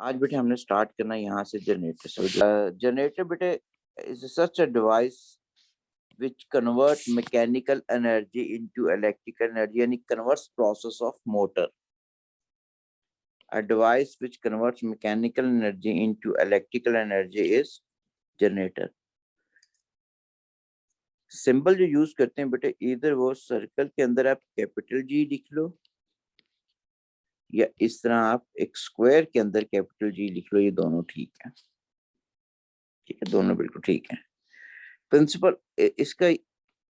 आज बेटे हमने स्टार्ट करना यहाँ से जनरेटर से। जनरेटर बेटे is such a device which convert mechanical energy into electrical energy, यानी converts process of motor. A device which converts mechanical energy into electrical energy is generator. Symbol जो यूज करते हैं बेटे, इधर वो सर्कल के अंदर आप कैपिटल जी लिख लो, या इस तरह आप एक स्क्वायर के अंदर कैपिटल जी लिख लो। ये दोनों ठीक है, ठीक है, दोनों बिल्कुल ठीक है। प्रिंसिपल इसका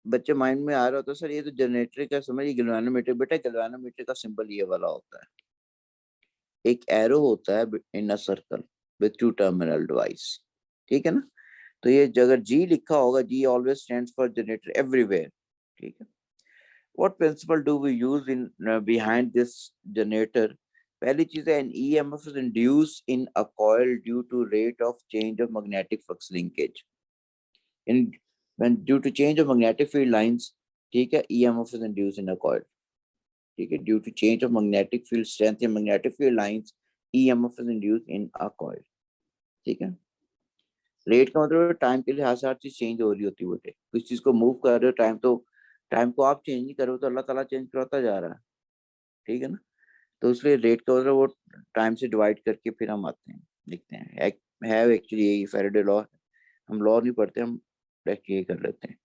बच्चे माइंड में आ रहा होता है, सर ये तो जनरेटर का समझ, गैल्वेनोमीटर। बेटा गैल्वेनोमीटर का सिंबल ये वाला होता है, एक एरो होता है in a circle with two terminal device, ठीक है ना। तो ये अगर जी लिखा होगा, G always stands for generator everywhere, ठीक है। What principle do we use in behind this generator? पहली चीज है, an EMF is induce in a coil due to rate of change of magnetic flux linkage. In when due to change of magnetic field lines, ठीक है, EMF is induce in a coil, ठीक है, due to change of magnetic field strength या magnetic field lines, EMF is induce in a coil, ठीक है। Rate का मतलब time के लिहाज से हर चीज चेंज हो रही होती है बेटे। किस चीज को मूव कर रहे हो, टाइम को आप चेंज नहीं कर रहे हो, तो अल्लाह ताला चेंज करता जा रहा है, ठीक है ना। तो इसलिए रेट का मतलब वो टाइम से डिवाइड करके फिर हम आते हैं, लिखते हैं। है एक्चुअली यही फैराडे लॉ है। हम लॉ नहीं पढ़ते, हम यही कर लेते हैं।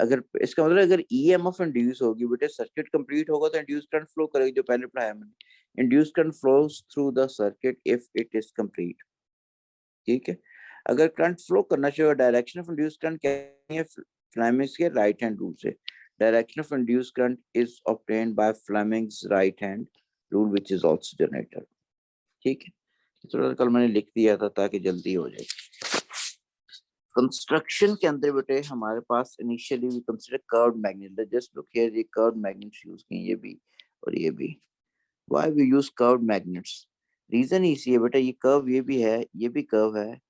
अगर इसका मतलब अगर ईएमएफ इंड्यूस होगी बेटे, सर्किट कंप्लीट होगा तो इंड्यूस करंट फ्लो करेगी, जो पहले पढ़ाया मैंने। Induce current flows through the circuit if it is complete, ठीक है। अगर करंट फ्लो करना चाहिए, डायरेक्शन ऑफ इंड्यूस करंट क्या है? फ्लेमिंग्स के राइट हैंड रूल से। Direction of induce current is obtained by Fleming's right hand rule which is also generator, ठीक है। तो कल मैंने लिख दिया था ताकि जल्दी हो जाए। कंस्ट्रक्शन के अंदर बेटे हमारे पास initially we consider curved magnet. Just look here, ये कर्व्ड मैग्नेट्स यूज किए, ये भी और ये भी। Why we use curved magnets? Reason इसी है बेटा, ये कर्व ये भी है, ये भी कर्व है।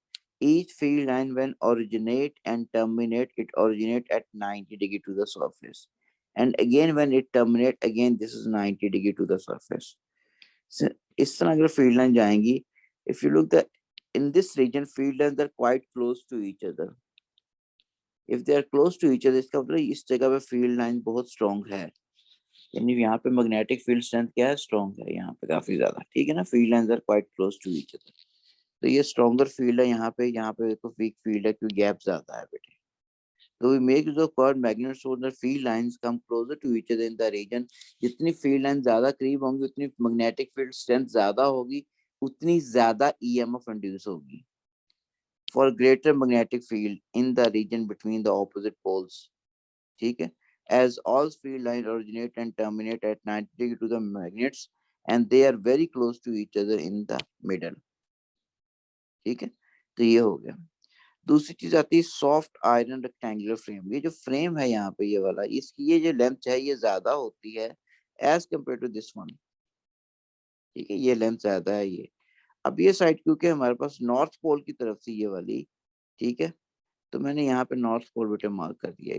Each field line when originate and terminate, it originate at 90 degree to the surface, and again when it terminate, again this is 90 degree to the surface. So, इस तरह अगर फील्ड लाइन जाएंगी, if you look the in this region field lines are quite close to each other. If they are close to each other, इसका मतलब इस जगह पे field line बहुत स्ट्रॉन्ग है, यानी यहाँ पे मैग्नेटिक फील्ड स्ट्रेंथ क्या है, स्ट्रॉन्ग है यहाँ पे काफी ज्यादा, ठीक है ना। Field lines are quite close to each other, तो ये स्ट्रॉन्गर फील्ड है। यहाँ पे तो वीक फील्ड है क्योंकि गैप ज्यादा है बेटे। तो we make use of curved magnet so that field lines come closer to each other in the region. जितनी फील्ड लाइन ज्यादा करीब होंगी, उतनी मैग्नेटिक फील्ड स्ट्रेंथ ज्यादा होगी, उतनी ज्यादा ईएमएफ इंड्यूस होगी for greater magnetic field in the region between the opposite poles, ठीक है। As all field lines originate and terminate at 90 degree to the magnets, and they are very close to each other in the middle, ठीक है। तो ये हो गया। दूसरी चीज आती है सॉफ्ट आयरन रेक्टेंगुलर फ्रेम। ये जो फ्रेम है यहाँ पे, ये वाला, इसकी ये जो लेंथ है ये ज्यादा होती है as compare to this one, ठीक है। ये लेंथ ज्यादा है ये। अब ये साइड क्योंकि हमारे पास नॉर्थ पोल की तरफ से ये वाली, ठीक है, तो मैंने यहाँ पे नॉर्थ पोल बेटे मार्क कर दिया।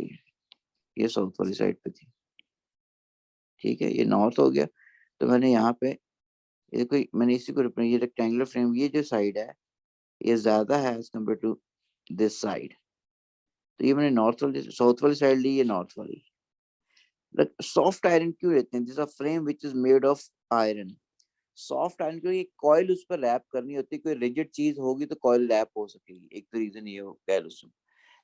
ये साउथ वाली साइड पे थी, ठीक है, ये नॉर्थ हो गया। तो मैंने यहाँ पे ये कोई, मैंने इसी को ये रेक्टेंगुलर फ्रेम, ये जो साइड है ये ज्यादा है as compare to this side, तो ये मैंने नॉर्थ वाली साउथ वाली साइड ली, ये नॉर्थ वाली। सॉफ्ट आयरन क्यों लेते हैं? This a frame which is made of iron. Soft iron क्योंकि कॉइल उस पर रैप करनी होती है, कोई रिजिड चीज होगी तो कॉइल रैप हो सकेगी, एक तो रीजन ये हो कह लो उसमें।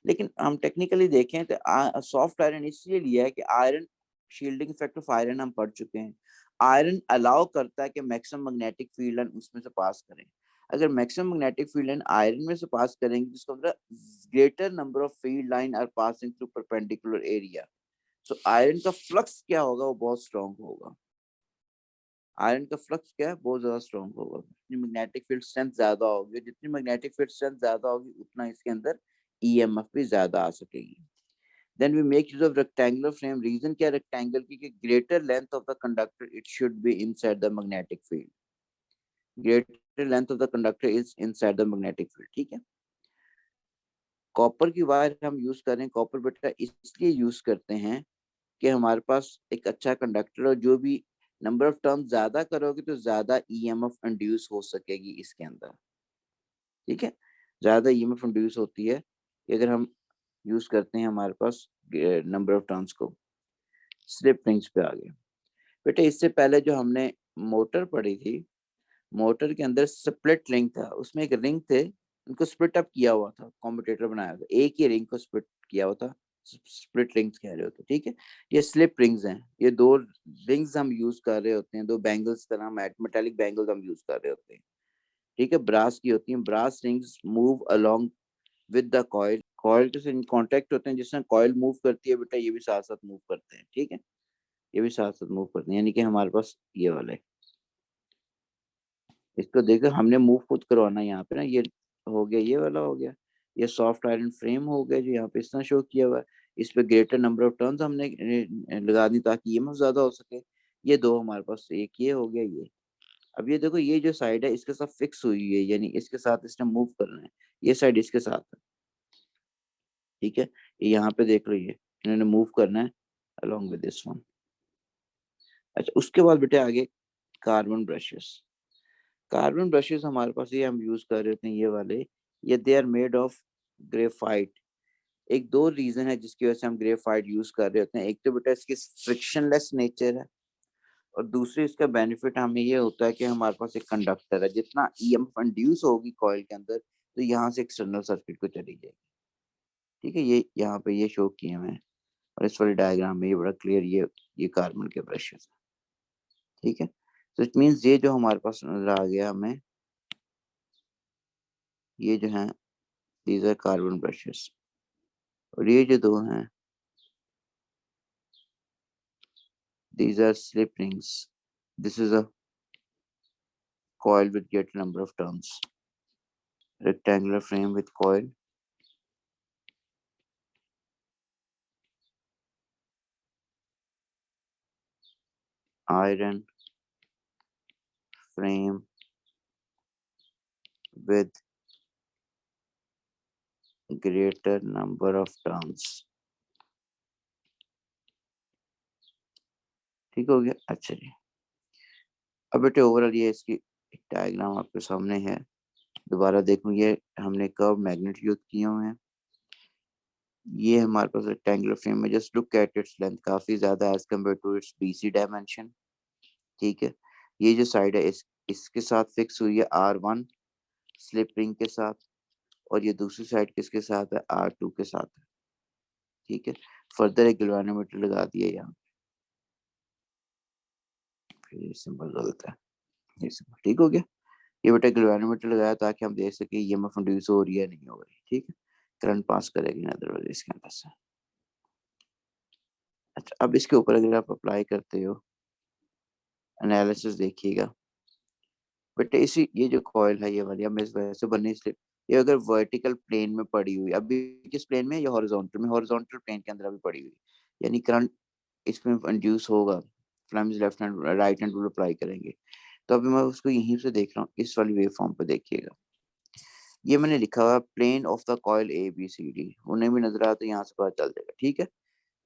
लेकिन हम टेक्निकली देखें तो सॉफ्ट आयरन इसलिए लिया है कि iron, shielding effect of iron हम पढ़ चुके हैं। आयरन अलाउ करता है कि मैक्सिमम मैग्नेटिक फील्ड लाइन उसमें से पास करें। अगर maximum magnetic field line iron में से पास करेंगे, जिसका मतलब greater number of field line are passing through perpendicular area, so iron का फ्लक्स क्या होगा, वो बहुत स्ट्रॉन्ग होगा। आयरन का फ्लक्स क्या है, बहुत ज्यादा स्ट्रॉन्ग होगा। जितनी मैग्नेटिक फील्ड स्ट्रेंथ ज्यादा होगी, जितनी मैग्नेटिक फील्ड स्ट्रेंथ ज्यादा होगी, उतना इसके अंदर ईएमएफ भी ज्यादा आ सकेगी। Then we make use of rectangular frame. Reason क्या रेक्टेंगल की? कि greater length of the conductor it should be inside the magnetic field. Greater length of the conductor is inside the magnetic field, ठीक है। Copper की wire हम use कर रहे हैं। कॉपर बेटा इसलिए यूज करते हैं कि हमारे पास एक अच्छा कंडक्टर हो, जो भी नंबर ऑफ टर्म्स ज्यादा करोगे तो ज्यादा ईएमएफ इंड्यूस हो सकेगी इसके अंदर, ठीक है। ज्यादा ईएमएफ इंड्यूस होती है कि अगर हम यूज करते हैं हमारे पास नंबर ऑफ टर्म्स को। स्लिप रिंग्स पे आ गए बेटे। इससे पहले जो हमने मोटर पढ़ी थी, मोटर के अंदर स्प्लिट रिंग था, उसमें एक रिंग थे, उनको स्प्लिट अप किया हुआ था, कॉम्पिटेटर बनाया था, एक ही रिंग को स्प्लिट किया हुआ था, स्प्लिट रिंग्स कह रहे होते, ठीक है। ये स्लिप रिंग्स हैं, ये दो रिंग्स हम यूज कर रहे होते हैं, दो बैंगल्स तरह मेटालिक बैंगल्स हम यूज कर रहे होते हैं, ठीक है। ब्रास की होती हैं, brass rings move along with the coil, coil के साथ कांटेक्ट होते हैं, जिसमें कॉइल मूव करती है बेटा, ये भी साथ साथ मूव करते हैं, ठीक है। ये भी साथ साथ मूव करते हैं, यानी कि हमारे पास ये वाला है। इसको देखो, हमने मूव खुद करवाना है यहाँ पे ना, ये हो गया, ये वाला हो गया, ये सॉफ्ट आयरन फ्रेम हो गया जो यहाँ पे इस तरह शो किया हुआ है। इस पे ग्रेटर नंबर ऑफ टर्न्स हमने लगा दी ताकि ये ज्यादा हो सके। ये दो हमारे पास, एक ये हो गया ये। अब ये देखो, ये जो साइड है इसके साथ फिक्स हुई है, यानी इसके साथ इसने मूव करना है, ये साइड इसके साथ है, ठीक है। ये यहाँ पे देख लो, ये इन्होंने मूव करना है अलोंग विद दिस वन। अच्छा, उसके बाद बेटे आगे कार्बन ब्रशेस। कार्बन ब्रशेस हमारे पास ये हम यूज कर रहे थे, ये वाले, ये they are made of graphite. एक दो रीजन है जिसकी वजह से हम ग्रेफाइट यूज कर रहे होते हैं। एक तो बेटा इसकी फ्रिक्शनलेस नेचर है, और दूसरी इसका बेनिफिट हमें ये होता है कि हमारे पास एक कंडक्टर है, जितना ईएमएफ इंड्यूस होगी कॉइल के अंदर तो यहाँ से एक्सटर्नल सर्किट को चली जाएगी, ठीक है। ये यहाँ पे ये शो किए हैं, और इस वाली डायग्राम में ये बड़ा क्लियर, ये कार्बन के ब्रशेस, ठीक है। तो इट मीन्स ये जो हमारे पास नजर आ गया हमें, ये जो है दीज आर कार्बन ब्रशेस, और ये जो दो हैं these are slip rings. This is a coil with greater number of turns. Rectangular frame with coil. Iron frame with greater number of turns. ठीक हो गया। अच्छा जी, अब बेटे ओवरऑल ये इसकी एक डायग्राम आपके सामने है, दोबारा देखूं। ये हमने कर्व मैग्नेट यूज किए हुए हैं। ये हमारे पास रेक्टेंगुलर फ्रेम में, just look at its length, काफी ज्यादा as compare to its BC dimension, ठीक है। ये जो साइड है इसके साथ फिक्स हुई है R1 स्लिप रिंग के साथ, और ये दूसरी साइड किसके साथ है, R2 के साथ है, ठीक है। फर्दर एक गैल्वेनोमीटर लगा दिया यहाँ, फिर ये सिंबल गलत है, ये सिंबल ठीक हो गया। ये बेटा गैल्वेनोमीटर लगाया ताकि हम देख सके ईएमएफ इंड्यूस हो रही है नहीं हो रही, ठीक है। करंट पास करेगी ना अदरवाइज इसके अंदर से। अच्छा, अब इसके ऊपर अगर आप अप्लाई करते हो, एनालिसिस देखिएगा बेटे। इसी ये जो कॉइल है ये वाली, अब मैं इस वजह से बनने इसलिए, ये अगर वर्टिकल प्लेन में पड़ी हुई, अभी किस प्लेन में, ये हॉरिजॉन्टल में, हॉरिजॉन्टल प्लेन के अंदर अभी पड़ी हुई, यानी करंट इसमें इंड्यूस होगा। Fleming's left hand right hand rule apply करेंगे। तो अभी मैं उसको यहीं से देख रहा हूँ, इस वाली वेव फॉर्म पे देखिएगा। ये मैंने लिखा हुआ plane of the coil ABCD, उन्हें भी नजर आया तो यहाँ से पता चल जाएगा, ठीक है।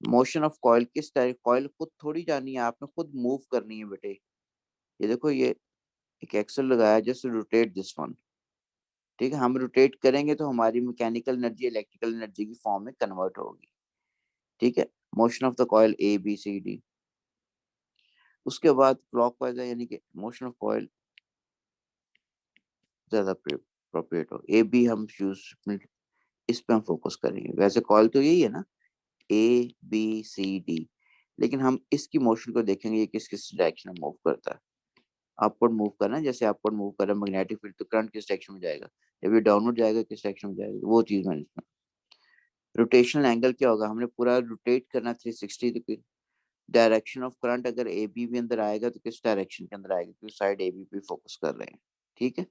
मोशन ऑफ कॉइल, किस टाइप कॉइल खुद थोड़ी जानी है, आपने खुद मूव करनी है बेटे। ये देखो, ये एक एक्सल लगाया, जस्ट रोटेट दिस वन, ठीक है। हम रोटेट करेंगे तो हमारी मैकेनिकल एनर्जी इलेक्ट्रिकल एनर्जी की फॉर्म में कन्वर्ट होगी, ठीक है। Motion of the coil ABCD। उसके बाद क्लॉकवाइज है, यानी कि मोशन ऑफ कॉइल ज्यादा अप्रोप्रिएट हो। AB हम यूज, इस पे हम फोकस करेंगे। वैसे कॉइल तो यही है ना, ABCD, लेकिन हम इसकी मोशन को देखेंगे, ये किस किस डायरेक्शन में मूव करता है। अपवर्ड मूव करना है, जैसे अपवर्ड मूव कर रहा है मैग्नेटिक फील्ड, तो करंट किस डायरेक्शन में जाएगा, जब ये डाउनवर्ड जाएगा किस डायरेक्शन में जाएगा, वो चीज मैंने इसमें। रोटेशनल एंगल क्या होगा, हमने पूरा रोटेट करना 360 डिग्री। डायरेक्शन ऑफ करंट अगर AB भी अंदर आएगा तो किस डायरेक्शन के अंदर आएगा, क्योंकि साइड AB पे फोकस कर रहे हैं, ठीक है।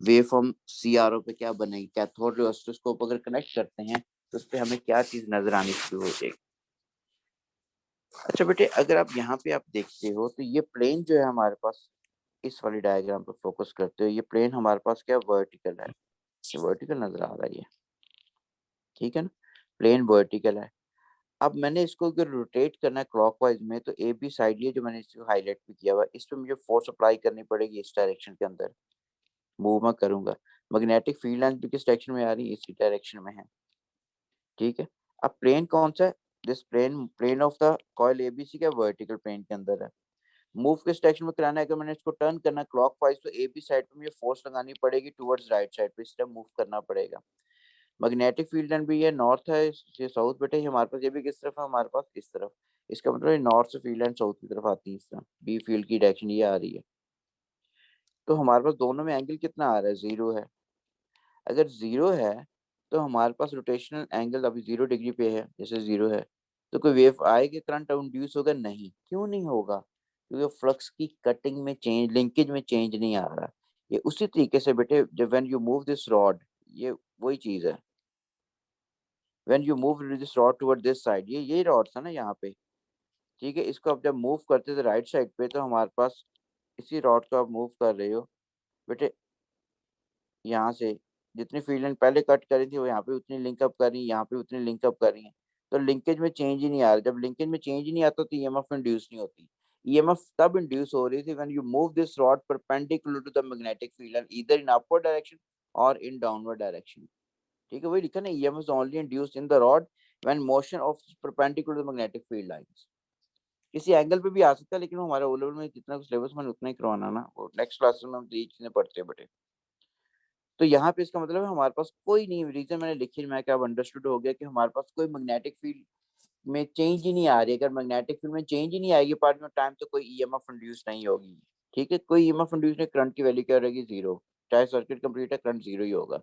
वेव फॉर्म CRO पे क्या बनेगी, कैथोड रे ऑसिलोस्कोप अगर कनेक्ट करते हैं तो उस पे हमें क्या चीज नजर आनी शुरू हो जाएगी। अच्छा बेटे, अगर आप यहाँ पे आप देखते हो तो ये प्लेन जो है हमारे पास, इस वाली डायग्राम पे फोकस करते हो, ये प्लेन हमारे पास क्या वर्टिकल है, ये वर्टिकल नजर आ रहा है ये, ठीक है ना, प्लेन वर्टिकल है। अब मैंने इसको अगर रोटेट करना है क्लॉकवाइज में, तो ए बी साइड ये जो मैंने इसको हाईलाइट भी किया हुआ है, इस पे मुझे फोर्स अप्लाई करनी पड़ेगी इस डायरेक्शन के अंदर। मूव मैं करूंगा, मैग्नेटिक फील्ड लाइन भी किस डायरेक्शन में आ रही है, इसी डायरेक्शन में है। ठीक है। अब प्लेन कौन सा है, this plane plane of the coil ABC का वर्टिकल प्लेन के अंदर है। मूव किस डायरेक्शन में कराना है, अगर मैंने इसको टर्न करना क्लॉकवाइज, तो ए बी साइड पे मुझे फोर्स लगानी पड़ेगी टुवर्ड्स राइट साइड पे, इस तरह मूव करना पड़ेगा। मैग्नेटिक फील्ड लाइन भी ये नॉर्थ है, ये साउथ, बेटे ये हमारे पास, ये भी किस तरफ है, हमारे पास इस तरफ। इसका मतलब ये नॉर्थ से फील्ड लाइन साउथ की तरफ आती है, इस तरह बी फील्ड की डायरेक्शन ये आ रही है। तो हमारे पास दोनों में एंगल कितना आ रहा है, 0 है। अगर 0 है तो हमारे पास रोटेशनल एंगल अभी 0 डिग्री पे है, जैसे 0 है, तो कोई वेव आएगी, करंट इंड्यूस होगा, नहीं। क्यों नहीं होगा, क्योंकि फ्लक्स की कटिंग में चेंज, लिंकेज में चेंज नहीं आ रहा। ये उसी तरीके से बेटे, जब when you move this rod, ये वही चीज है, when you move this rod toward this side, ये यही रॉड था ना यहाँ पे। ठीक है, इसको अब जब मूव करते थे राइट साइड पे, तो हमारे पास इसी रॉड को आप मूव कर रहे हो बेटे, यहाँ से जितनी फील्ड लाइन पहले कट करी थी वो यहाँ पे उतनी लिंक अप कर रही है, यहाँ पे उतनी लिंक अप कर रही है। तो लिंकेज में चेंज ही नहीं आ रहा, जब लिंकेज में चेंज ही नहीं आता तो ईएमएफ इंड्यूस नहीं होती। ईएमएफ तब इंड्यूस हो रही थी when you move this rod perpendicular to the magnetic field line, either in upward direction और इन डाउनवर्ड डायरेक्शन। ठीक है, वही लिखा ना, EMF is only induced in the rod when motion of perpendicular to the magnetic field lines. किसी angle पे भी आ सकता है, लेकिन वो हमारे ओ लेवल में जितना सिलेबस में उतना ही करवाना ना, वो नेक्स्ट क्लासेस में हम तो ये चीजें पढ़ते हैं बेटे। तो यहाँ पे इसका मतलब है हमारे पास कोई नहीं, रीजन मैंने लिखी, मैं क्या अंडरस्टूड हो गया कि हमारे पास कोई मैग्नेटिक फील्ड में चेंज ही नहीं आ रही। अगर मैग्नेटिक फील्ड में चेंज ही नहीं आएगी पार्ट में टाइम, तो कोई ईएमएफ इंड्यूस नहीं होगी। ठीक है, कोई ईएमएफ इंड्यूस नहीं, करंट की वैल्यू क्या रहेगी, 0। चाहे सर्किट कंप्लीट है, करंट 0 ही होगा।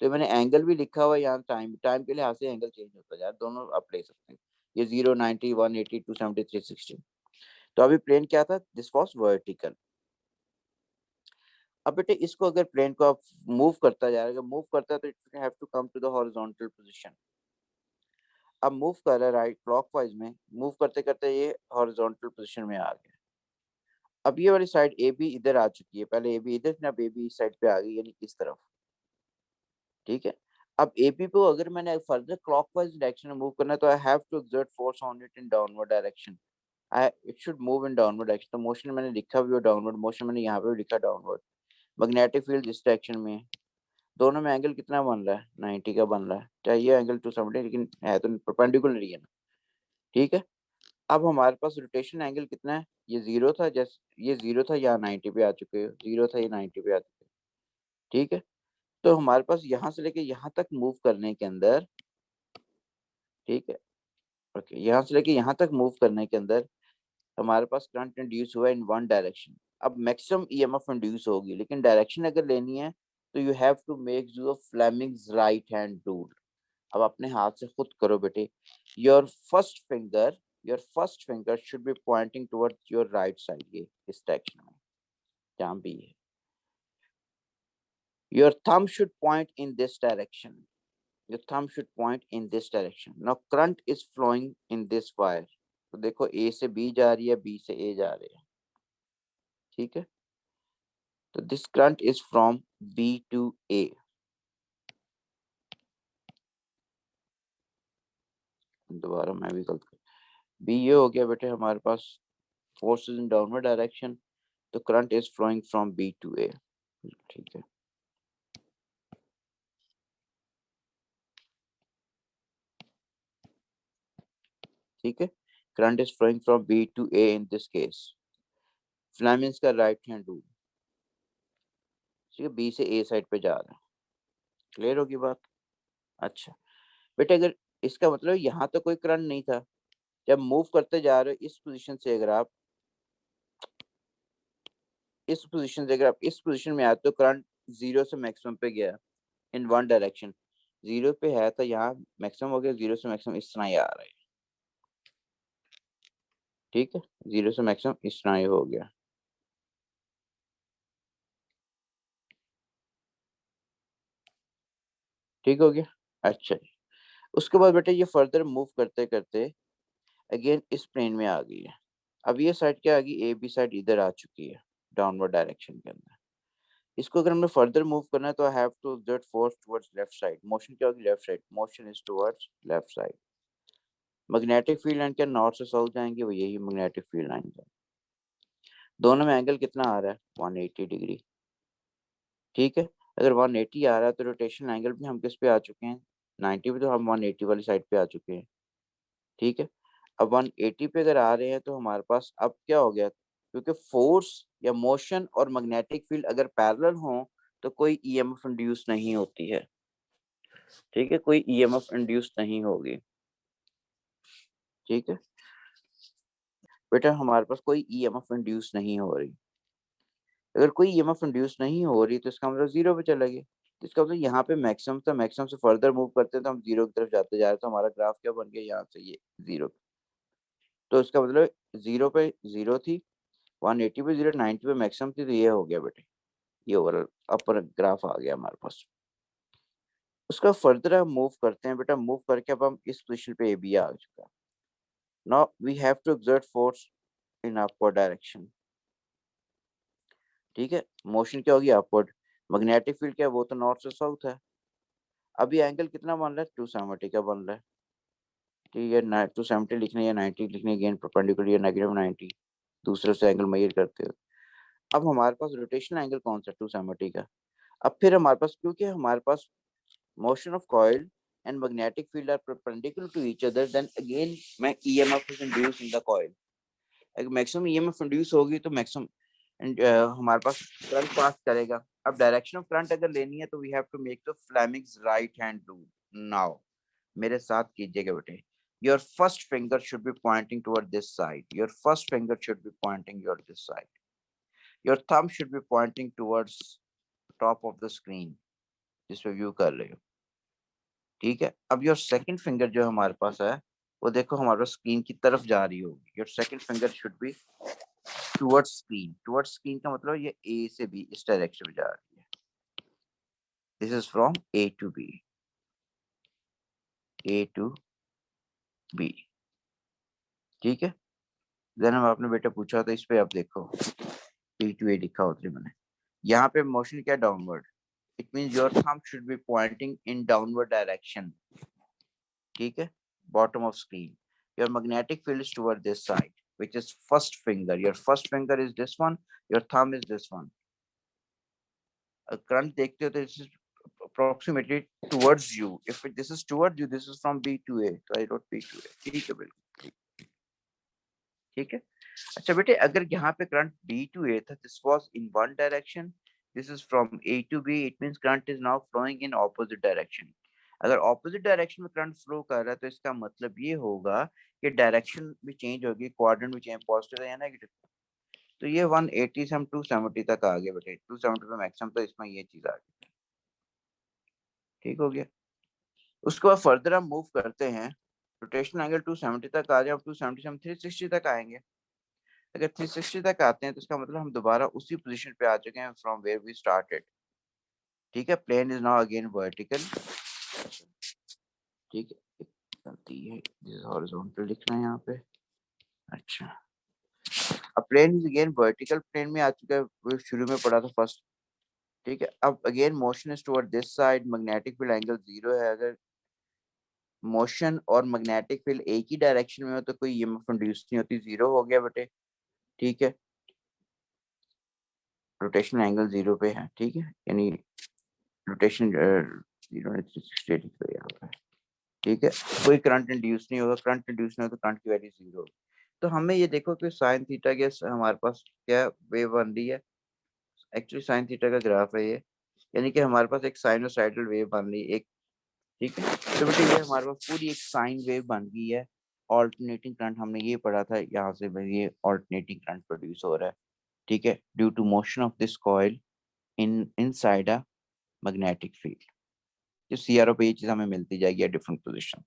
तो मैंने एंगल भी लिखा हुआ है यहाँ, टाइम टाइम के लिहाज से एंगल चेंज होता जाए, दोनों आप ले सकते हैं। ये 0, 90, 180, 273, 60। तो अभी प्लेन क्या था, दिस वॉज वर्टिकल। अब बेटे इसको अगर प्लेन को आप मूव करता जाएगा, मूव करता है, तो it have to come to the horizontal position. अब मूव कर रहा है राइट क्लॉकवाइज में, मूव करते करते ये हॉरिजॉन्टल पोजीशन में आ गया। अब ये वाली साइड ए बी इधर आ चुकी है, पहले ए बी इधर थी, अब ए बी इस साइड पे आ गई, यानी इस तरफ। ठीक है। अब ए बी को अगर मैंने फर्दर क्लॉकवाइज डायरेक्शन में मूव करना है, तो I have to exert force on it in downward direction. I it should move in downward direction. तो मोशन मैंने लिखा भी डाउनवर्ड मोशन, मैंने यहाँ पे भी लिखा डाउनवर्ड। मैग्नेटिक फील्ड इस डायरेक्शन में है। दोनों में एंगल कितना बन रहा है, 90 का बन रहा है, चाहिए एंगल 270, लेकिन है तो परपेंडिकुलर ही है ना। ठीक है। अब हमारे पास रोटेशन एंगल कितना है, ये 0 था, जैसे ये 0 था, यहाँ 90 पे आ चुके हो, 0 था, ये 90 पे आ चुके हैं। ठीक है। तो हमारे पास यहाँ से लेके यहाँ तक मूव करने के अंदर, ठीक है, ओके, यहाँ से लेके यहाँ तक मूव करने के अंदर हमारे पास करंट इंड्यूस हुआ इन वन डायरेक्शन। अब मैक्सिमम ईएमएफ इंड्यूस होगी, लेकिन डायरेक्शन अगर लेनी है, तो you have to make use of Fleming's right hand rule. अब अपने हाथ से खुद करो बेटे। Your first finger your first finger should be pointing towards your right side, ये इस डायरेक्शन में जहाँ भी है। Your thumb should point in this direction, your thumb should point in this direction. Now current is flowing in this wire. तो देखो A से B जा रही है, B से A जा रही है। ठीक है। तो this current is from B to A। दोबारा मैं भी गलत कर, B ये हो गया बेटे हमारे पास, force is in downward direction, तो current is flowing from B to A। ठीक है। ठीक है, current is flowing from B to A in this case। Fleming's का राइट हैंड रूल। ठीक है, B से A साइड पे जा रहा है। क्लियर होगी बात। अच्छा बेटे, अगर इसका मतलब यहाँ तो कोई करंट नहीं था, जब मूव करते जा रहे हो इस पोजीशन से, अगर आप इस पोजीशन में आए, तो करंट 0 से मैक्सिमम पे गया इन वन डायरेक्शन। 0 पे है तो यहाँ मैक्सिमम हो गया, 0 से मैक्सिमम इस तरह ही आ रहा है। ठीक है, 0 से मैक्सिमम इस तरह ही हो गया। ठीक हो गया। अच्छा जी। उसके बाद बेटे ये फर्दर मूव करते करते अगेन इस प्लेन में आ गई है। अब ये साइड क्या आ गई, ए बी साइड इधर आ चुकी है डाउनवर्ड डायरेक्शन के अंदर। इसको अगर हमें फर्दर मूव करना है, तो I have to exert force towards left side. Motion क्या होगी, left side, motion is towards left side. Magnetic field line क्या नॉर्थ से साउथ जाएंगे, वो यही मैग्नेटिक फील्ड लाइन है। दोनों में एंगल कितना आ रहा है 180 डिग्री। ठीक है, अगर 180 आ रहा है तो रोटेशन एंगल भी हम किस पे आ चुके हैं 90 पे, तो हम 180 वाली साइड पे आ चुके हैं। ठीक है, अब 180 पे अगर आ रहे हैं तो हमारे पास अब क्या हो गया, क्योंकि फोर्स या मोशन और मैग्नेटिक फील्ड अगर पैरेलल हो तो कोई ईएमएफ इंड्यूस नहीं होती है। ठीक है, कोई ईएमएफ इंड्यूस नहीं होगी। ठीक है बेटा, हमारे पास कोई ईएमएफ इंड्यूस नहीं हो रही। अगर कोई ईएमएफ इंड्यूस नहीं हो रही तो इसका मतलब जीरो पे चले गए। तो इसका मतलब यहाँ पे मैक्सिमम था, मैक्सिमम से फर्दर मूव करते हैं तो हम जीरो की तरफ जाते जा रहे हैं, तो हमारा ग्राफ क्या बन गया यहाँ से ये जीरो। तो इसका मतलब जीरो पे जीरो थी, 180 पे जीरो, 90 पे मैक्सिमम थी, तो ये हो गया बेटे, ये ओवरऑल अपर ग्राफ आ गया हमारे पास। उसका फर्दर हम मूव करते हैं बेटा, मूव करके अब हम इस पोजिशन पे ए बी आ चुका है। Now we have to exert force in upward direction. ठीक है, मोशन क्या होगी अपवर्ड, मैग्नेटिक फील्ड क्या है, वो तो नॉर्थ से साउथ है। अभी एंगल कितना बन रहा है 270 का बन रहा है। ठीक है, 270 लिखने या 90 लिखने, अगेन परपेंडिकुलर या -90 दूसरे से एंगल मेजर करते हो। अब हमारे पास रोटेशनल एंगल कौन सा 270 का। अब फिर हमारे पास, क्योंकि हमारे पास motion of coil and magnetic field are perpendicular to each other, then again मैं EMF is induced in the coil. अगर मैक्सिमम ईएमएफ इंड्यूस होगी तो मैक्सिमम हमारे पास करंट पास करेगा। अब डायरेक्शन ऑफ करंट अगर लेनी है तो we have to make the Fleming's right hand rule. Now मेरे साथ कीजिएगा बेटे, your first finger should be pointing toward this side, your first finger should be pointing your this side, your thumb should be pointing towards top of the screen जिस पे view कर रहे हो। ठीक है, अब योर सेकंड फिंगर जो हमारे पास है वो देखो हमारे पास स्क्रीन की तरफ जा रही होगी। Your second finger should be towards screen. Towards screen का मतलब ये ए से बी इस डायरेक्शन में जा रही है। This is from A to B, A to B. ठीक है, देन हम आपने बेटा पूछा था इस पे, आप देखो ए टू ए लिखा होता है मैंने। यहाँ पे मोशन क्या downward, it means your thumb should be pointing in downward direction. ठीक है, bottom of screen, your magnetic field is toward this side, which is first finger. Your first finger is this one, your thumb is this one. Current देखते हो तो this is approximately towards you. If this is towards you, this is from B to A, so I wrote B to A. ठीक है बिल्कुल ठीक है। अच्छा बेटे, अगर यहाँ पे करंट B to A था, this was in one direction, this is from A to B, it means current is now flowing in opposite direction. अगर ऑपोजिट डायरेक्शन में करंट फ्लो कर रहा है तो इसका मतलब ये होगा कि डायरेक्शन भी चेंज होगी, कोऑर्डिनेट भी चेंज, पॉजिटिव या नेगेटिव। तो ये 180 से हम 270 तक आ गए बेटे, 270 पे मैक्सिमम, तो इसमें ये चीज आ गई। ठीक हो गया, उसके बाद फर्दर हम मूव करते हैं, रोटेशन एंगल 270 तक आ जाए, अब 270 से हम 360 तक आएंगे। अगर 360 तक आते हैं तो इसका मतलब हम दोबारा उसी पोजीशन पे आ चुके हैं फ्रॉम वेयर वी स्टार्टेड। ठीक है, plane is now again vertical. ठीक है, गलती है, हॉरिजॉन्टल लिखना है यहाँ पे। अच्छा, अब plane is again vertical plane में आ चुका है, वो शुरू में पढ़ा था फर्स्ट। ठीक है, अब again motion is toward this side, magnetic field angle zero है। अगर मोशन और मैग्नेटिक फील्ड एक ही डायरेक्शन में हो तो कोई ईएमएफ इंड्यूस नहीं होती, जीरो हो गया बेटे। ठीक है, रोटेशन एंगल जीरो पे है। ठीक है, यानी रोटेशन जीरो, ठीक है, कोई करंट इंड्यूस नहीं होगा, करंट इंड्यूस नहीं होगा तो करंट की वैल्यू जीरो होगी। तो हमें ये देखो कि साइन थीटा के हमारे पास क्या वेव बन रही है, एक्चुअली साइन थीटा का ग्राफ है ये, यानी कि हमारे पास एक साइनोसाइडल वेव बन रही है एक। ठीक है, तो बेटे ये हमारे पास पूरी एक साइन वेव बन गई है। ऑल्टरनेटिंग करंट हमने ये पढ़ा था, यहाँ से ये ऑल्टरनेटिंग करंट प्रोड्यूस हो रहा है। ठीक है, due to motion of this coil inside a magnetic field. जो सीआरओ पे ये चीज हमें मिलती जाएगी डिफरेंट पोजिशन।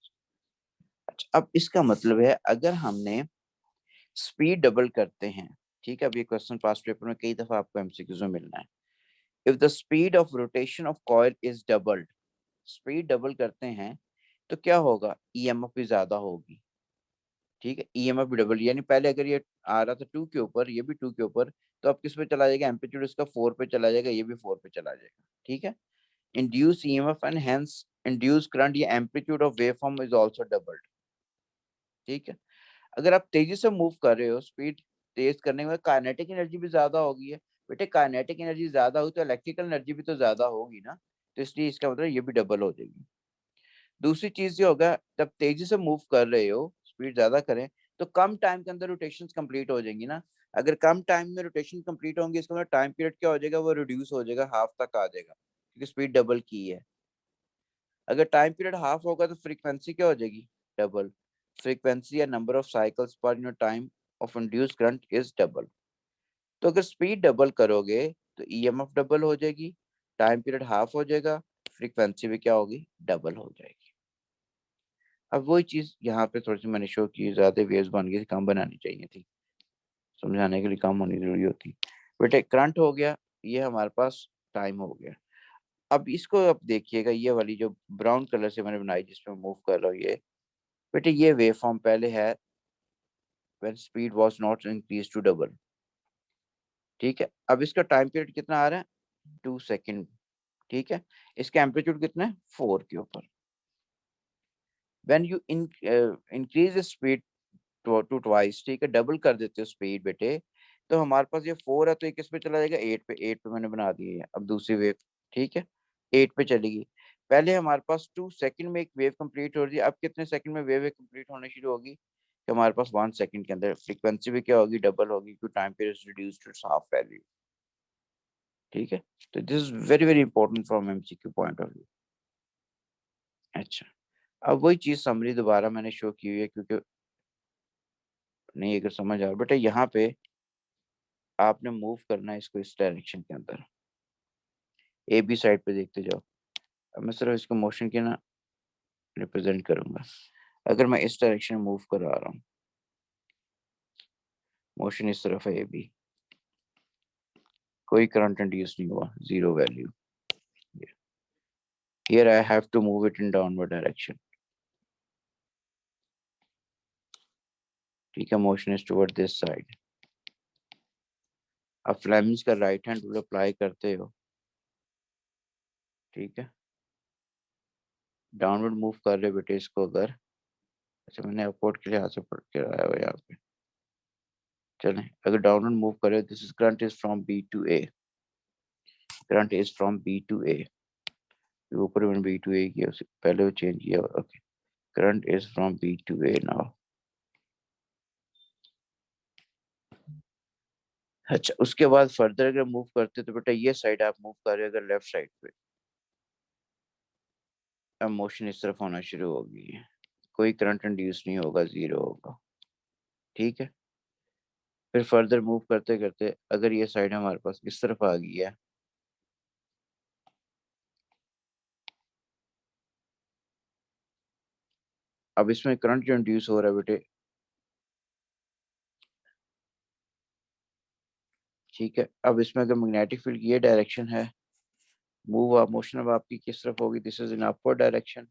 अच्छा, अब इसका मतलब है अगर हमने स्पीड डबल करते हैं। ठीक है, अब ये क्वेश्चन पास्ट पेपर में कई दफा आपको एमसीक्यूज में मिलना है। If the speed of rotation of coil is doubled, speed double करते हैं तो क्या होगा, ईएमएफ भी ज्यादा होगी। ठीक है, ईएमएफ भी डबल, यानी पहले अगर ये आ रहा था 2 के ऊपर, ये भी 2 के ऊपर, तो अब किस पे चला जाएगा, एम्पलीट्यूड इसका 4 पे चला जाएगा, ये भी 4 पे चला जाएगा। ठीक है, induce EMF and hence induce current, ये amplitude of waveform is also doubled. ठीक है। अगर आप तेजी से मूव कर रहे हो, स्पीड तेज करने में काइनेटिक एनर्जी भी ज्यादा होगी है। बेटे काइनेटिक एनर्जी ज्यादा होगी तो इलेक्ट्रिकल एनर्जी भी तो ज्यादा होगी ना, तो इसलिए इसका मतलब ये भी डबल हो जाएगी। दूसरी चीज ये होगा, जब तेजी से मूव कर रहे हो, स्पीड ज्यादा करें, तो कम टाइम के अंदर रोटेशन कंप्लीट हो जाएंगी ना। अगर कम टाइम में रोटेशन कंप्लीट होंगी, इसका मतलब टाइम पीरियड क्या हो जाएगा, वो रिड्यूस हो जाएगा, हाफ तक आ जाएगा, क्योंकि स्पीड डबल की है। अगर टाइम पीरियड हाफ होगा तो फ्रीक्वेंसी क्या हो जाएगी, डबल। फ्रीक्वेंसी या नंबर ऑफ साइकिल्स पर unit time of induce current is double. तो अगर स्पीड डबल करोगे तो ईएमएफ डबल हो जाएगी, टाइम पीरियड हाफ हो जाएगा, फ्रीक्वेंसी भी क्या होगी, डबल हो जाएगी। अब वही चीज यहाँ पे थोड़ी सी मैंने शो की, ज्यादा वेव्स बन गई थी, कम बनानी चाहिए थी, समझाने के लिए कम होनी जरूरी होती। बेटे करंट हो गया, ये हमारे पास टाइम हो गया। अब इसको अब देखिएगा, ये वाली जो ब्राउन कलर से मैंने बनाई जिसमें मूव कर रहा हूँ ये, बेटे ये वेव फॉर्म पहले है when speed was not increased to double। ठीक है, अब इसका टाइम पीरियड कितना आ रहा है, 2 सेकेंड। ठीक है, इसका एम्पलीट्यूड कितना है, 4 के ऊपर। When you increase speed to twice, ठीक है, डबल कर देते हो स्पीड बेटे, तो हमारे पास ये 4 है तो ये किस पे चला जाएगा, 8 पे। 8 पे मैंने बना दी है अब दूसरी वेव। ठीक है, 8 पे चलेगी। पहले हमारे पास 2 सेकंड में एक वेव कंप्लीट हो रही है, अब कितने सेकंड में वेव कंप्लीट होने शुरू होगी, कि हमारे पास 1 सेकंड के अंदर फ्रीक्वेंसी भी क्या होगी, डबल होगी, क्योंकि time period reduced to half value. ठीक है, तो this is very very important from MCQ point of view. अच्छा, अब वही चीज समरी दोबारा मैंने शो की हुई है, क्योंकि नहीं अगर समझ आ बेटा, यहाँ पे आपने मूव करना है इसको इस डायरेक्शन के अंदर, ए बी साइड पे देखते जाओ। अब मैं सिर्फ इसको मोशन के ना रिप्रेजेंट करूंगा। अगर मैं इस डायरेक्शन में मूव करा रहा हूँ, मोशन इस तरफ है ए बी, कोई करंट इंड्यूस नहीं हुआ, zero value. Here I have to move it in downward direction. ठीक है, motion is toward this side. अब फ्लेमिंग्स का राइट हैंड रूल अप्लाई करते हो, ठीक है, डाउनवर्ड मूव कर रहे बेटे इसको अगर। अच्छा, मैंने अपवर्ड के लिहाज से पढ़ के आया हुआ है यहाँ पे। चलें, अगर डाउनवर्ड मूव करे, this is current is from B to A, current is from B to A. ऊपर मैंने बी टू ए किया, उससे पहले वो चेंज किया। Okay, current is from B to A now. अच्छा, उसके बाद फर्दर अगर मूव करते तो बेटा ये साइड आप मूव कर रहे हो अगर लेफ्ट साइड पे, अब मोशन इस तरफ होना शुरू होगी, कोई करंट इंड्यूस नहीं होगा, जीरो होगा। ठीक है, फिर फर्दर मूव करते करते अगर ये साइड हमारे पास इस तरफ आ गई है, अब इसमें करंट जो इंड्यूस हो रहा है बेटे, ठीक है, अब इसमें अगर मैग्नेटिक फील्ड की ये डायरेक्शन है, मूव आप मोशन अब आपकी किस तरफ होगी, this is in upward direction,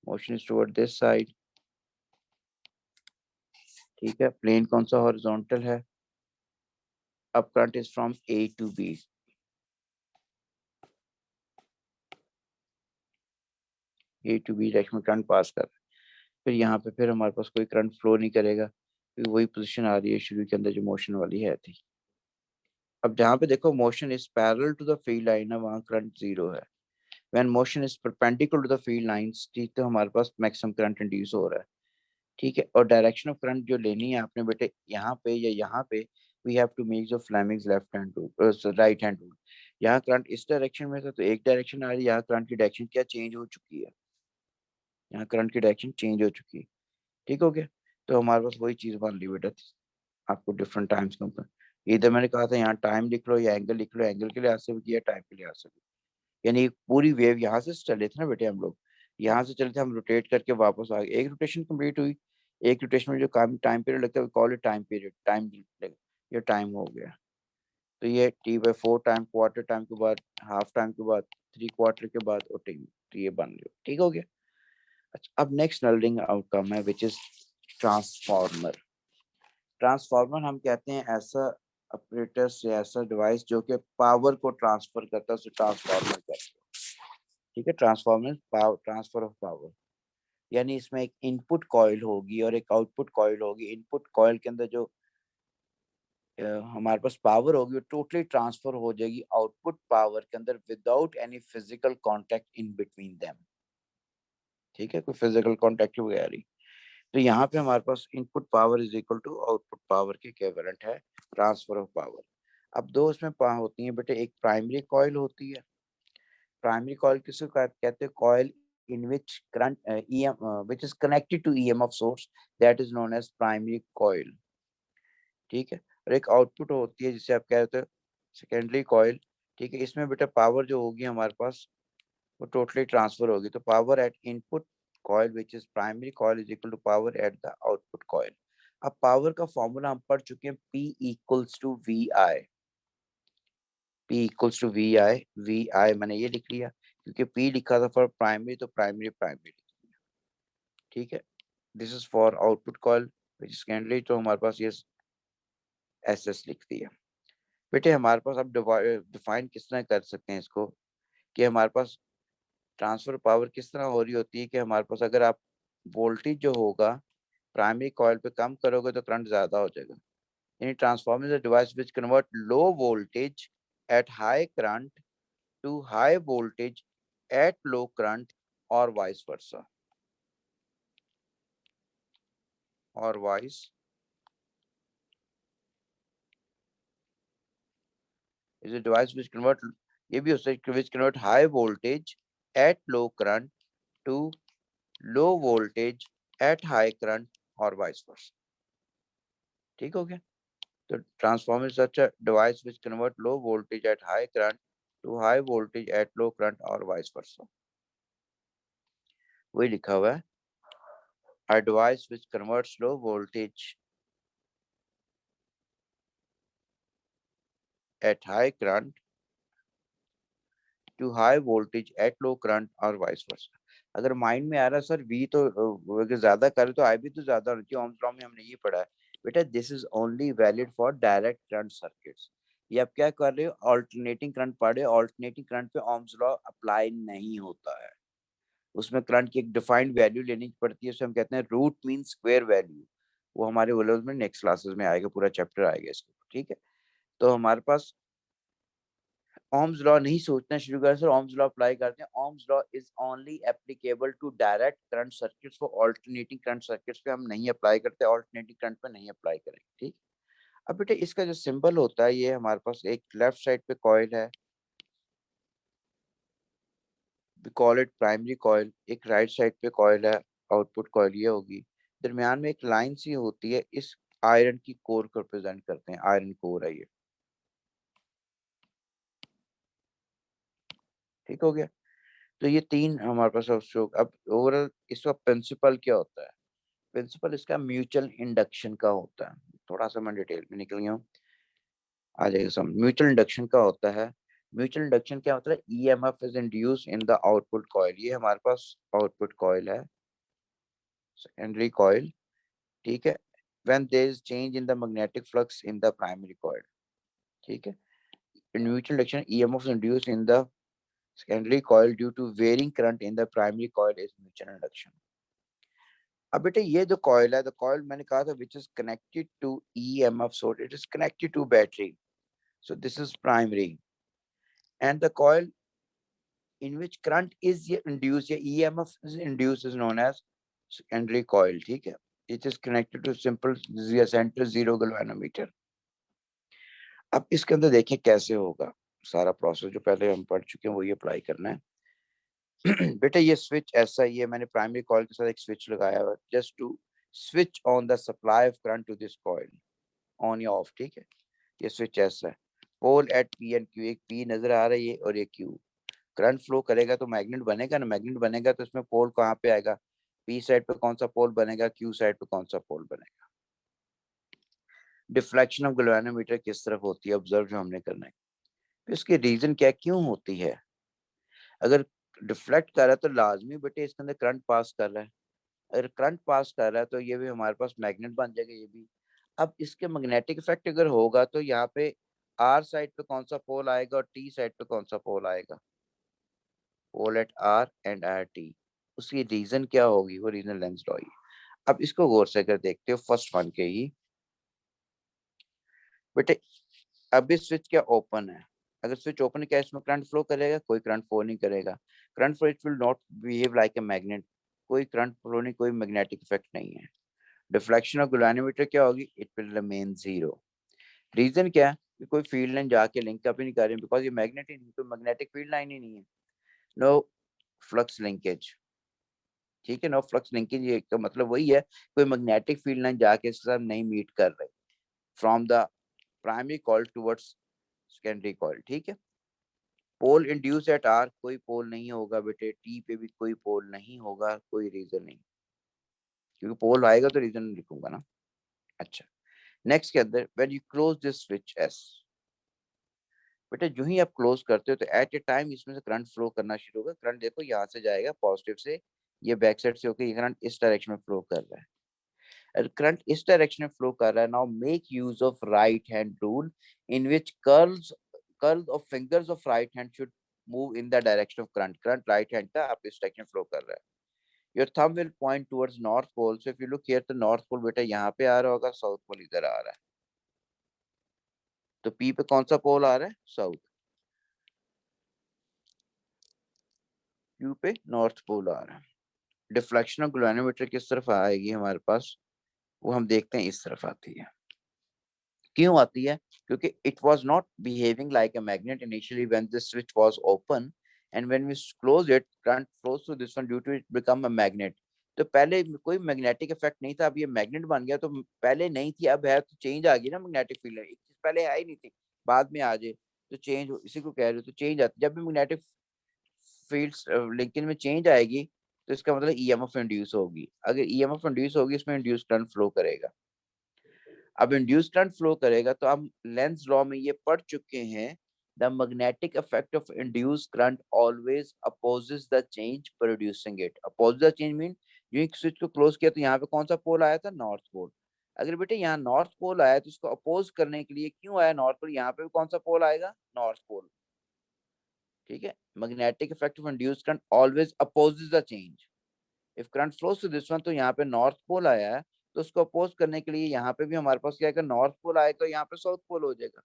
motion is toward this side. ठीक है, प्लेन कौन सा, हॉरिजॉन्टल है। अब current is from A to B, A to B direction में करंट पास कर रहा है। फिर यहाँ पे फिर हमारे पास कोई करंट फ्लो नहीं करेगा, क्योंकि वही पोजीशन आ रही है शुरू के अंदर जो मोशन वाली है थी। अब जहाँ पे देखो motion is parallel to the field line है, वहाँ करंट जीरो है। When motion is perpendicular to the field lines, ठीक, तो हमारे पास मैक्सिमम करंट इंड्यूस हो रहा है। ठीक है, और डायरेक्शन ऑफ करंट जो लेनी है आपने बेटे, यहाँ पे या यहाँ पे, वी हैव टू मेक जो Fleming's left hand rule, right hand rule. यहाँ करंट इस डायरेक्शन में था तो एक डायरेक्शन आ रही है, यहाँ करंट की डायरेक्शन क्या चेंज हो चुकी है, यहाँ करंट की डायरेक्शन चेंज हो चुकी है। ठीक हो गया, तो हमारे पास वही चीज बन रही बेटा, आपको डिफरेंट टाइम्स के ऊपर। इधर मैंने कहा था यहाँ टाइम लिख लो या एंगल लिख लो, एंगल के लिहाज से भी किया, टाइम के लिहाज से भी। यानी पूरी वेव यहाँ से चले थे ना बेटे हम लोग, यहाँ से चले थे, हम रोटेट करके वापस आ गए, एक रोटेशन कंप्लीट हुई, एक रोटेशन में जो काम टाइम पीरियड लगता है call it time period, time, ये टाइम हो गया। तो ये T/4 टाइम, क्वार्टर टाइम के बाद, हाफ टाइम के बाद, 3/4 के बाद, और टाइम, तो ये बन गया। ठीक हो गया। अच्छा, अब नेक्स्ट नर्डिंग आउटकम है विच इज ट्रांसफार्मर। ट्रांसफार्मर हम कहते हैं ऐसा ऑपरेटर से ऐसा डिवाइस जो कि पावर को ट्रांसफर करता है, उसे ट्रांसफार्मर कहते हैं। ठीक है, transformer power, transfer of power. यानी इसमें एक इनपुट कॉइल होगी और एक आउटपुट कॉइल होगी। इनपुट कॉइल के अंदर जो हमारे पास पावर होगी वो टोटली ट्रांसफर हो जाएगी आउटपुट पावर के अंदर without any physical contact in between them. ठीक है, कोई फिजिकल कांटेक्ट वगैरह नहीं। तो यहाँ पे हमारे पास input power is equal to output power के इक्विवेलेंट है ट्रांसफर ऑफ पावर। अब दो इसमें होती है बेटे, एक प्राइमरी कॉइल होती है। प्राइमरी कॉइल किसे कहते हैं? Coil in which current which is connected to EMF source, that is known as primary coil। ठीक है, और एक आउटपुट होती है जिसे आप कहते हो सेकेंडरी कॉइल। ठीक है, इसमें बेटा पावर जो होगी हमारे पास वो टोटली ट्रांसफर होगी। तो power at input coil which is primary coil is equal to power at the output coil. अब पावर का फॉर्मूला हम पढ़ चुके हैं, P equals to V I. P equals to V I, V I मैंने ये लिख लिया क्योंकि P लिखा था फॉर प्राइमरी, तो प्राइमरी प्राइमरी। ठीक है, this is for output coil which is secondary, तो हमारे पास ये एस एस लिख दिया। बेटे हमारे पास अब डिफाइन किस तरह कर सकते हैं इसको, कि हमारे पास ट्रांसफर पावर किस तरह हो रही होती है कि हमारे पास अगर आप वोल्टेज जो होगा प्राइमरी कॉइल पे कम करोगे तो करंट ज्यादा हो जाएगा। यानी transformer is a device which convert low voltage at high current to high voltage at low current और वाइस वर्सा, और vice is a device which convert, ये भी हो सकता है which convert high voltage at low current to low voltage at high current और vice versa. ठीक हो गया? तो transformer is such a device which convert low voltage at high current to high voltage at low current और vice versa। वही लिखा हुआ है, a device which converts low voltage at high current to high voltage at low current और vice versa। अगर mind में आ रहा है सर V तो अगर ज्यादा करे तो I भी तो ज्यादा होना चाहिए, ओम्स लॉ में हमने ये पढ़ा है बेटा, this is only valid for direct current circuits. ये आप क्या कर रहे हो, ऑल्टरनेटिंग करंट पढ़ रहे हो, ऑल्टरनेटिंग करंट पे ओम्स लॉ अप्लाई नहीं होता है। उसमें करंट की एक डिफाइंड वैल्यू लेनी पड़ती है, उसे हम कहते हैं रूट मीन स्क्वायर वैल्यू। वो हमारे वोल्यूम में नेक्स्ट क्लासेस में आएगा, पूरा चैप्टर आएगा इसके ऊपर। ठीक है, तो हमारे पास ओम्स लॉ नहीं सोचना शुरू कर सर, ओम्स लॉ अप्लाई करते हैं। Ohm's law is only applicable to direct current circuits, for alternating current circuits पे हम नहीं अप्लाई करते, ऑल्टरनेटिंग करंट पे नहीं अप्लाई करेंगे। ठीक, अब बेटे इसका जो सिंबल होता है, ये हमारे पास एक लेफ्ट साइड पे कॉइल है, we call it primary coil, एक राइट साइड पे कॉइल है आउटपुट कॉइल, ये होगी। दरमियान में एक लाइन सी होती है, इस आयरन की कोर को रिप्रेजेंट करते हैं, आयरन कोर है ये। ठीक हो गया? तो ये तीन हमारे पास ऑप्शन। अब ओवरऑल इसका प्रिंसिपल क्या होता है? प्रिंसिपल इसका म्यूचुअल इंडक्शन का होता है। थोड़ा सा मैं डिटेल में निकल गया हूँ, आ जाएगा समझ। म्यूचुअल इंडक्शन का होता है, म्यूचुअल इंडक्शन क्या होता है? EMF is induce in the output coil. ये हमारे पास आउटपुट कॉइल है, सेकेंडरी कॉइल। ठीक है, when there is change in the magnetic flux in the primary coil। ठीक है, in mutual induction EMF is induced in the secondary coil due to varying current in the primary coil is mutual induction। अब बेटे ये जो coil है, तो coil मैंने कहा था which is connected to EMF source, it is connected to battery, so this is primary, and the coil in which current is induced या EMF is induced is known as secondary coil। ठीक है, it is connected to simple center zero galvanometer। अब इसके अंदर देखिए कैसे होगा सारा प्रोसेस, जो पहले हम पढ़ चुके हैं वही अप्लाई करना है। बेटा ये स्विच ऐसा ही है, मैंने प्राइमरी कॉइल के साथ एक स्विच लगाया हुआ just to switch on the supply off current to this coil, on या ऑफ। ठीक है, ये स्विच ऐसा है, pole at P and Q, एक पी नजर आ रही है और एक क्यू। करंट फ्लो करेगा तो मैग्नेट बनेगा ना, मैग्नेट बनेगा तो इसमें पोल कहाँ पे आएगा? पी साइड पे कौन सा पोल बनेगा, क्यू साइड पे कौन सा पोल बनेगा। डिफ्लेक्शन ऑफ गैल्वेनोमीटर किस तरफ होती है, ऑब्जर्व जो हमने करना है। तो इसकी रीजन क्या क्यों होती है? अगर डिफ्लेक्ट कर रहा है तो लाजमी बेटे इसके अंदर करंट पास कर रहा है, अगर करंट पास कर रहा है तो ये भी हमारे पास मैग्नेट बन जाएगा ये भी। अब इसके मैग्नेटिक इफेक्ट अगर होगा तो यहाँ पे आर साइड पे कौन सा पोल आएगा और टी साइड पे कौन सा पोल आएगा? Pole at R and R T. उसकी रीजन क्या होगी, वो रीजन लेंस लॉ ही। अब इसको गौर से अगर देखते हो फर्स्ट वन के ही बेटे, अभी स्विच क्या ओपन है, अगर स्विच ओपन है क्या इसमें करंट फ्लो करेगा, कोई करंट फ्लो नहीं करेगा। Current flow it will not behave like a magnet, कोई करंट फ्लो नहीं, कोई मैग्नेटिक इफेक्ट नहीं है। डिफ्लेक्शन ऑफ गैल्वेनोमीटर क्या होगी, it will remain zero. Reason क्या है कि कोई फील्ड लाइन जाके लिंक अप ही नहीं कर रही, बिकॉज ये मैग्नेट ही नहीं, कोई मैग्नेटिक फील्ड लाइन ही नहीं है। नो फ्लक्स लिंकेज, ठीक है, नो फ्लक्स लिंकेज, ये का मतलब वही है कोई मैग्नेटिक फील्ड लाइन जाके इसके साथ नहीं मीट कर रही from the primary coil towards secondary coil, ठीक है। पोल इंड्यूस एट आर, कोई पोल नहीं होगा बेटे, टी पे भी कोई पोल नहीं होगा, कोई रीजन नहीं, क्योंकि पोल आएगा तो रीजन लिखूंगा ना। अच्छा, नेक्स्ट के अंदर when you close this switch S, बेटा जो ही आप क्लोज करते हो तो एट ए टाइम इसमें से करंट फ्लो करना शुरू होगा। करंट देखो यहाँ से जाएगा पॉजिटिव से, ये बैक साइड से होकर ये करंट इस डायरेक्शन में फ्लो कर रहा है, और करंट इस डायरेक्शन में फ्लो कर रहा है। Now make use of right hand rule in which curl of fingers of right hand should move in the direction of current. Current right hand का आप इस डायरेक्शन फ्लो कर रहा है। Your thumb will point towards north pole, so if you look here तो north pole बेटा यहाँ पे आ रहा होगा, साउथ पोल इधर आ रहा है, तो पी पे कौन सा पोल आ रहा है, साउथ, क्यू पे नॉर्थ पोल आ रहा है। डिफ्लेक्शन ऑफ गैल्वेनोमीटर किस तरफ आएगी हमारे पास, वो हम देखते हैं इस तरफ आती है। क्यों आती है, क्योंकि it was not behaving like a magnet initially when this switch was open, and when we close it current flows through this one due to it become a magnet. तो पहले कोई मैग्नेटिक इफेक्ट नहीं था, अब ये magnet बन गया, तो पहले नहीं थी अब है, तो चेंज आ गई ना मैग्नेटिक फील्ड, एक चीज पहले है ही नहीं थी, बाद में आ जाए तो चेंज, इसी को कह रहे हो, तो चेंज आती जब भी मैग्नेटिक फील्ड्स लिंकेज में चेंज आएगी, तो इसका मतलब ईएमएफ इंड्यूस होगी। अगर ईएमएफ इंड्यूस होगी इसमें इंड्यूस करंट फ्लो करेगा। अब इंड्यूस करंट फ्लो करेगा, तो हम लेंस लॉ में ये पढ़ चुके हैं, the magnetic effect of induce current always opposes the change producing it. Oppose the change mean जो स्विच को क्लोज किया तो यहाँ पे कौन सा पोल आया था, नॉर्थ पोल। अगर बेटे यहाँ नॉर्थ पोल आया तो इसको अपोज करने के लिए क्यों आया नॉर्थ पोल, यहाँ पे भी कौन सा पोल आएगा, नॉर्थ पोल, ठीक है। Magnetic effect of induce current always opposes the change. If current flows to this one, तो यहाँ पे नॉर्थ पोल आया है, तो उसको अपोज करने के लिए यहाँ पे भी हमारे पास क्या आएगा, नॉर्थ पोल आएगा, तो यहाँ पे साउथ पोल हो जाएगा।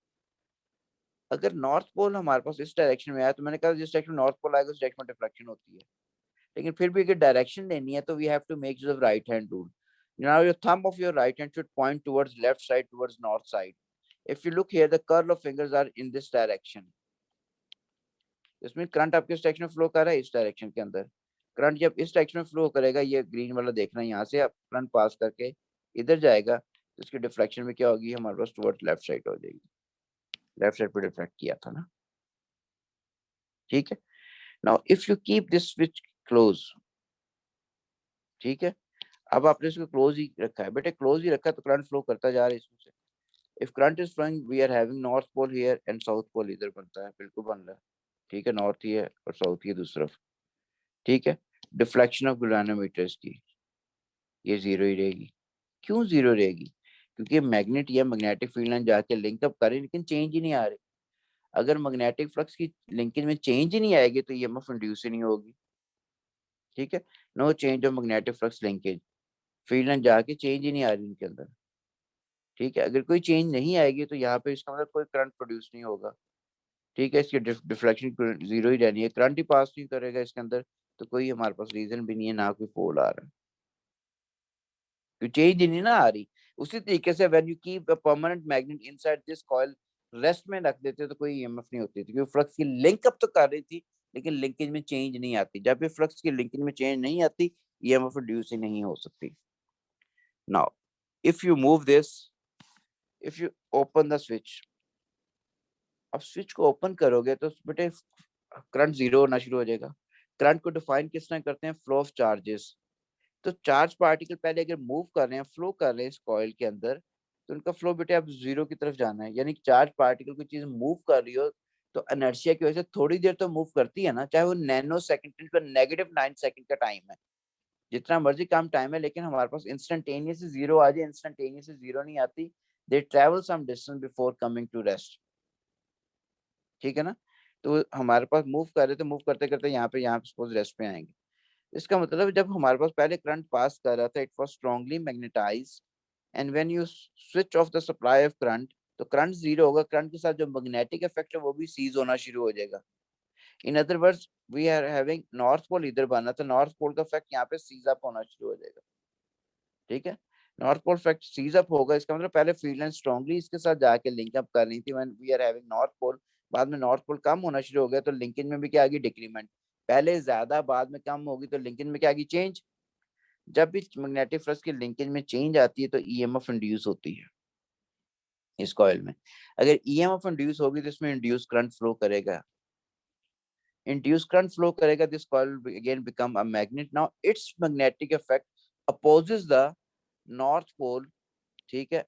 अगर नॉर्थ पोल हमारे पास इस डायरेक्शन में आया, तो मैंने कहा जिस डायरेक्शन में नॉर्थ पोल आएगा उस डायरेक्शन में डिफ्लेक्शन होती है, लेकिन फिर भी अगर डायरेक्शन लेनी है तो we have to make use of right hand rule. Now your thumb of your right hand should point towards left side, towards north side. If you look here the curl of fingers are in this direction, इसमें current आपके इस direction में flow कर रहा है, इस direction के अंदर। करंट जब इस डायरेक्शन में फ्लो करेगा, ये ग्रीन वाला देखना, यहाँ से आप करंट पास करके इधर जाएगा, तो इसकी डिफ्लेक्शन में क्या होगी, हमारे पास टुवर्ड्स लेफ्ट साइड हो जाएगी, लेफ्ट साइड पे डिफ्लेक्ट किया था ना, ठीक है। Now if you keep this switch close, ठीक है, अब आपने इसको क्लोज ही रखा है बेटे, क्लोज ही रखा है तो करंट फ्लो करता जा रहा है इसमें से। If current is flowing we are having north pole here and south pole इधर बनता है, बिल्कुल बन रहा है, ठीक है, नॉर्थ ही है और साउथ ही है दूसरी तरफ, ठीक है। डिफ्लेक्शन ऑफ गैल्वेनोमीटर्स की ये जीरो ही रहेगी। क्यों जीरो रहेगी, क्योंकि मैग्नेट या मैग्नेटिक फील्ड लाइन जाके लिंक अप करें लेकिन चेंज ही नहीं आ रही। अगर मैग्नेटिक फ्लक्स की लिंकेज में चेंज ही नहीं आएगी तो ईएमएफ इंड्यूस ही नहीं होगी, ठीक है। No change of magnetic flux linkage, field line जाके चेंज ही नहीं आ रही इनके अंदर, ठीक है। अगर कोई चेंज नहीं आएगी तो यहाँ पे इसका मतलब कोई करंट प्रोड्यूस नहीं होगा, ठीक है। इसकी डिफ्लेक्शन जीरो ही रहनी है, करंट ही पास नहीं करेगा इसके अंदर, तो कोई हमारे पास रीजन भी नहीं है, ना कोई पोल आ रहा है, चेंज ही नहीं ना आ रही। उसी तरीके से when you keep a permanent magnet inside this coil, rest में रख देते तो कोई ईएमएफ नहीं होती थी, क्योंकि फ्लक्स की लिंक अप तो कर रही थी लेकिन लिंकेज में चेंज नहीं आती। जब भी फ्लक्स की लिंकेज में चेंज नहीं आती, ईएमएफ प्रोड्यूस ही नहीं हो सकती। Now if you move this, if you open the switch, अब स्विच को ओपन करोगे तो बेटे करंट जीरो होना शुरू हो जाएगा। करंट को डिफाइन किस तरह करते हैं, फ्लो ऑफ चार्जेस। तो चार्ज पार्टिकल पहले अगर मूव कर रहे हैं, फ्लो कर रहे हैं इस कॉइल के अंदर, तो उनका फ्लो बेटे अब जीरो की तरफ जाना है। यानी चार्ज पार्टिकल कोई चीज मूव कर रही हो तो इनर्शिया की वजह से थोड़ी देर तो मूव करती है ना, चाहे वो नैनो सेकंड का -9 सेकंड का टाइम है, जितना मर्जी कम टाइम है, लेकिन हमारे पास इंस्टेंटेनियस जीरो आ जाए, इंस्टेंटेनियस जीरो नहीं आती। They travel some distance before coming to rest, ठीक है ना। तो हमारे पास मूव कर रहे थे, मूव करते करते यहाँ पे सपोज रेस्ट पे आएंगे, इसका मतलब जब हमारे पास पहले करंट पास कर रहा था, it was strongly magnetised, and when you switch off the supply off current, तो करंट जीरो होगा, करंट के साथ जो मैग्नेटिक इफेक्ट है वो भी सीज होना शुरू हो जाएगा। In other words, we are having north pole इधर बना था, नॉर्थ पोल का इफेक्ट यहाँ पे सीज अप होना शुरू हो जाएगा। ठीक है, north pole effect cease up होगा, इसका मतलब पहले फील्ड लाइन स्ट्रांगली इसके साथ जाके लिंक अप कर रही थी when we are having north pole, बाद में नॉर्थ पोल कम होना शुरू हो गया तो लिंकेज में भी क्या आ गई, डिक्रीमेंट। पहले ज्यादा बाद में कम होगी तो लिंकेज में क्या आ गई, चेंज। जब भी मैग्नेटिक फ्लक्स की लिंकेज में चेंज आती है तो ईएमएफ इंड्यूस होती है इस कॉइल में। अगर ईएमएफ इंड्यूस होगी तो इसमें इंड्यूस करंट फ्लो करेगा, इंड्यूस करंट फ्लो करेगा, this coil again become a magnet. Now its magnetic effect opposes the north pole. ठीक है,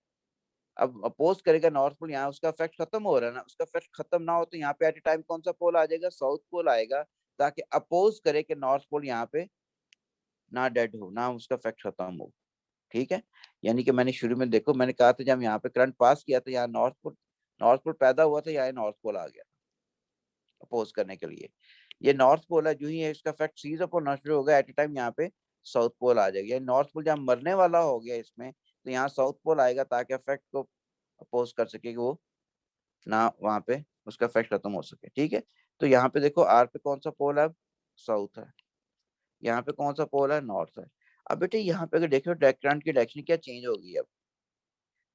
अब अपोज करेगा नॉर्थ पोल, यहाँ उसका इफेक्ट खत्म हो रहा है ना, उसका इफेक्ट खत्म ना हो तो यहाँ पे एट ए टाइम कौन सा पोल आ जाएगा, साउथ पोल आएगा, ताकि अपोज करे कि नॉर्थ पोल यहाँ पे ना डेड हो, ना उसका इफेक्ट खत्म हो। ठीक है, यानी कि मैंने शुरू में देखो मैंने कहा था जब यहाँ पे करंट पास किया था यहाँ नॉर्थ पोल पैदा हुआ था, यहाँ नॉर्थ पोल आ गया अपोज करने के लिए। ये नॉर्थ पोल है, जो ही है इसका इफेक्ट सीज अप होना शुरू होगा, एट ए टाइम यहाँ पे साउथ पोल आ जाएगा। नॉर्थ पोल जब मरने वाला हो गया इसमें, तो यहाँ साउथ पोल आएगा ताकि इफेक्ट को अपोज कर सके कि वो ना वहां पे उसका इफेक्ट खत्म हो सके। ठीक है, तो यहाँ पे देखो आर पे कौन सा पोल है, साउथ है, यहाँ पे कौन सा पोल है, नॉर्थ है। अब बेटे यहाँ पे अगर देखो करंट की डायरेक्शन क्या चेंज होगी, अब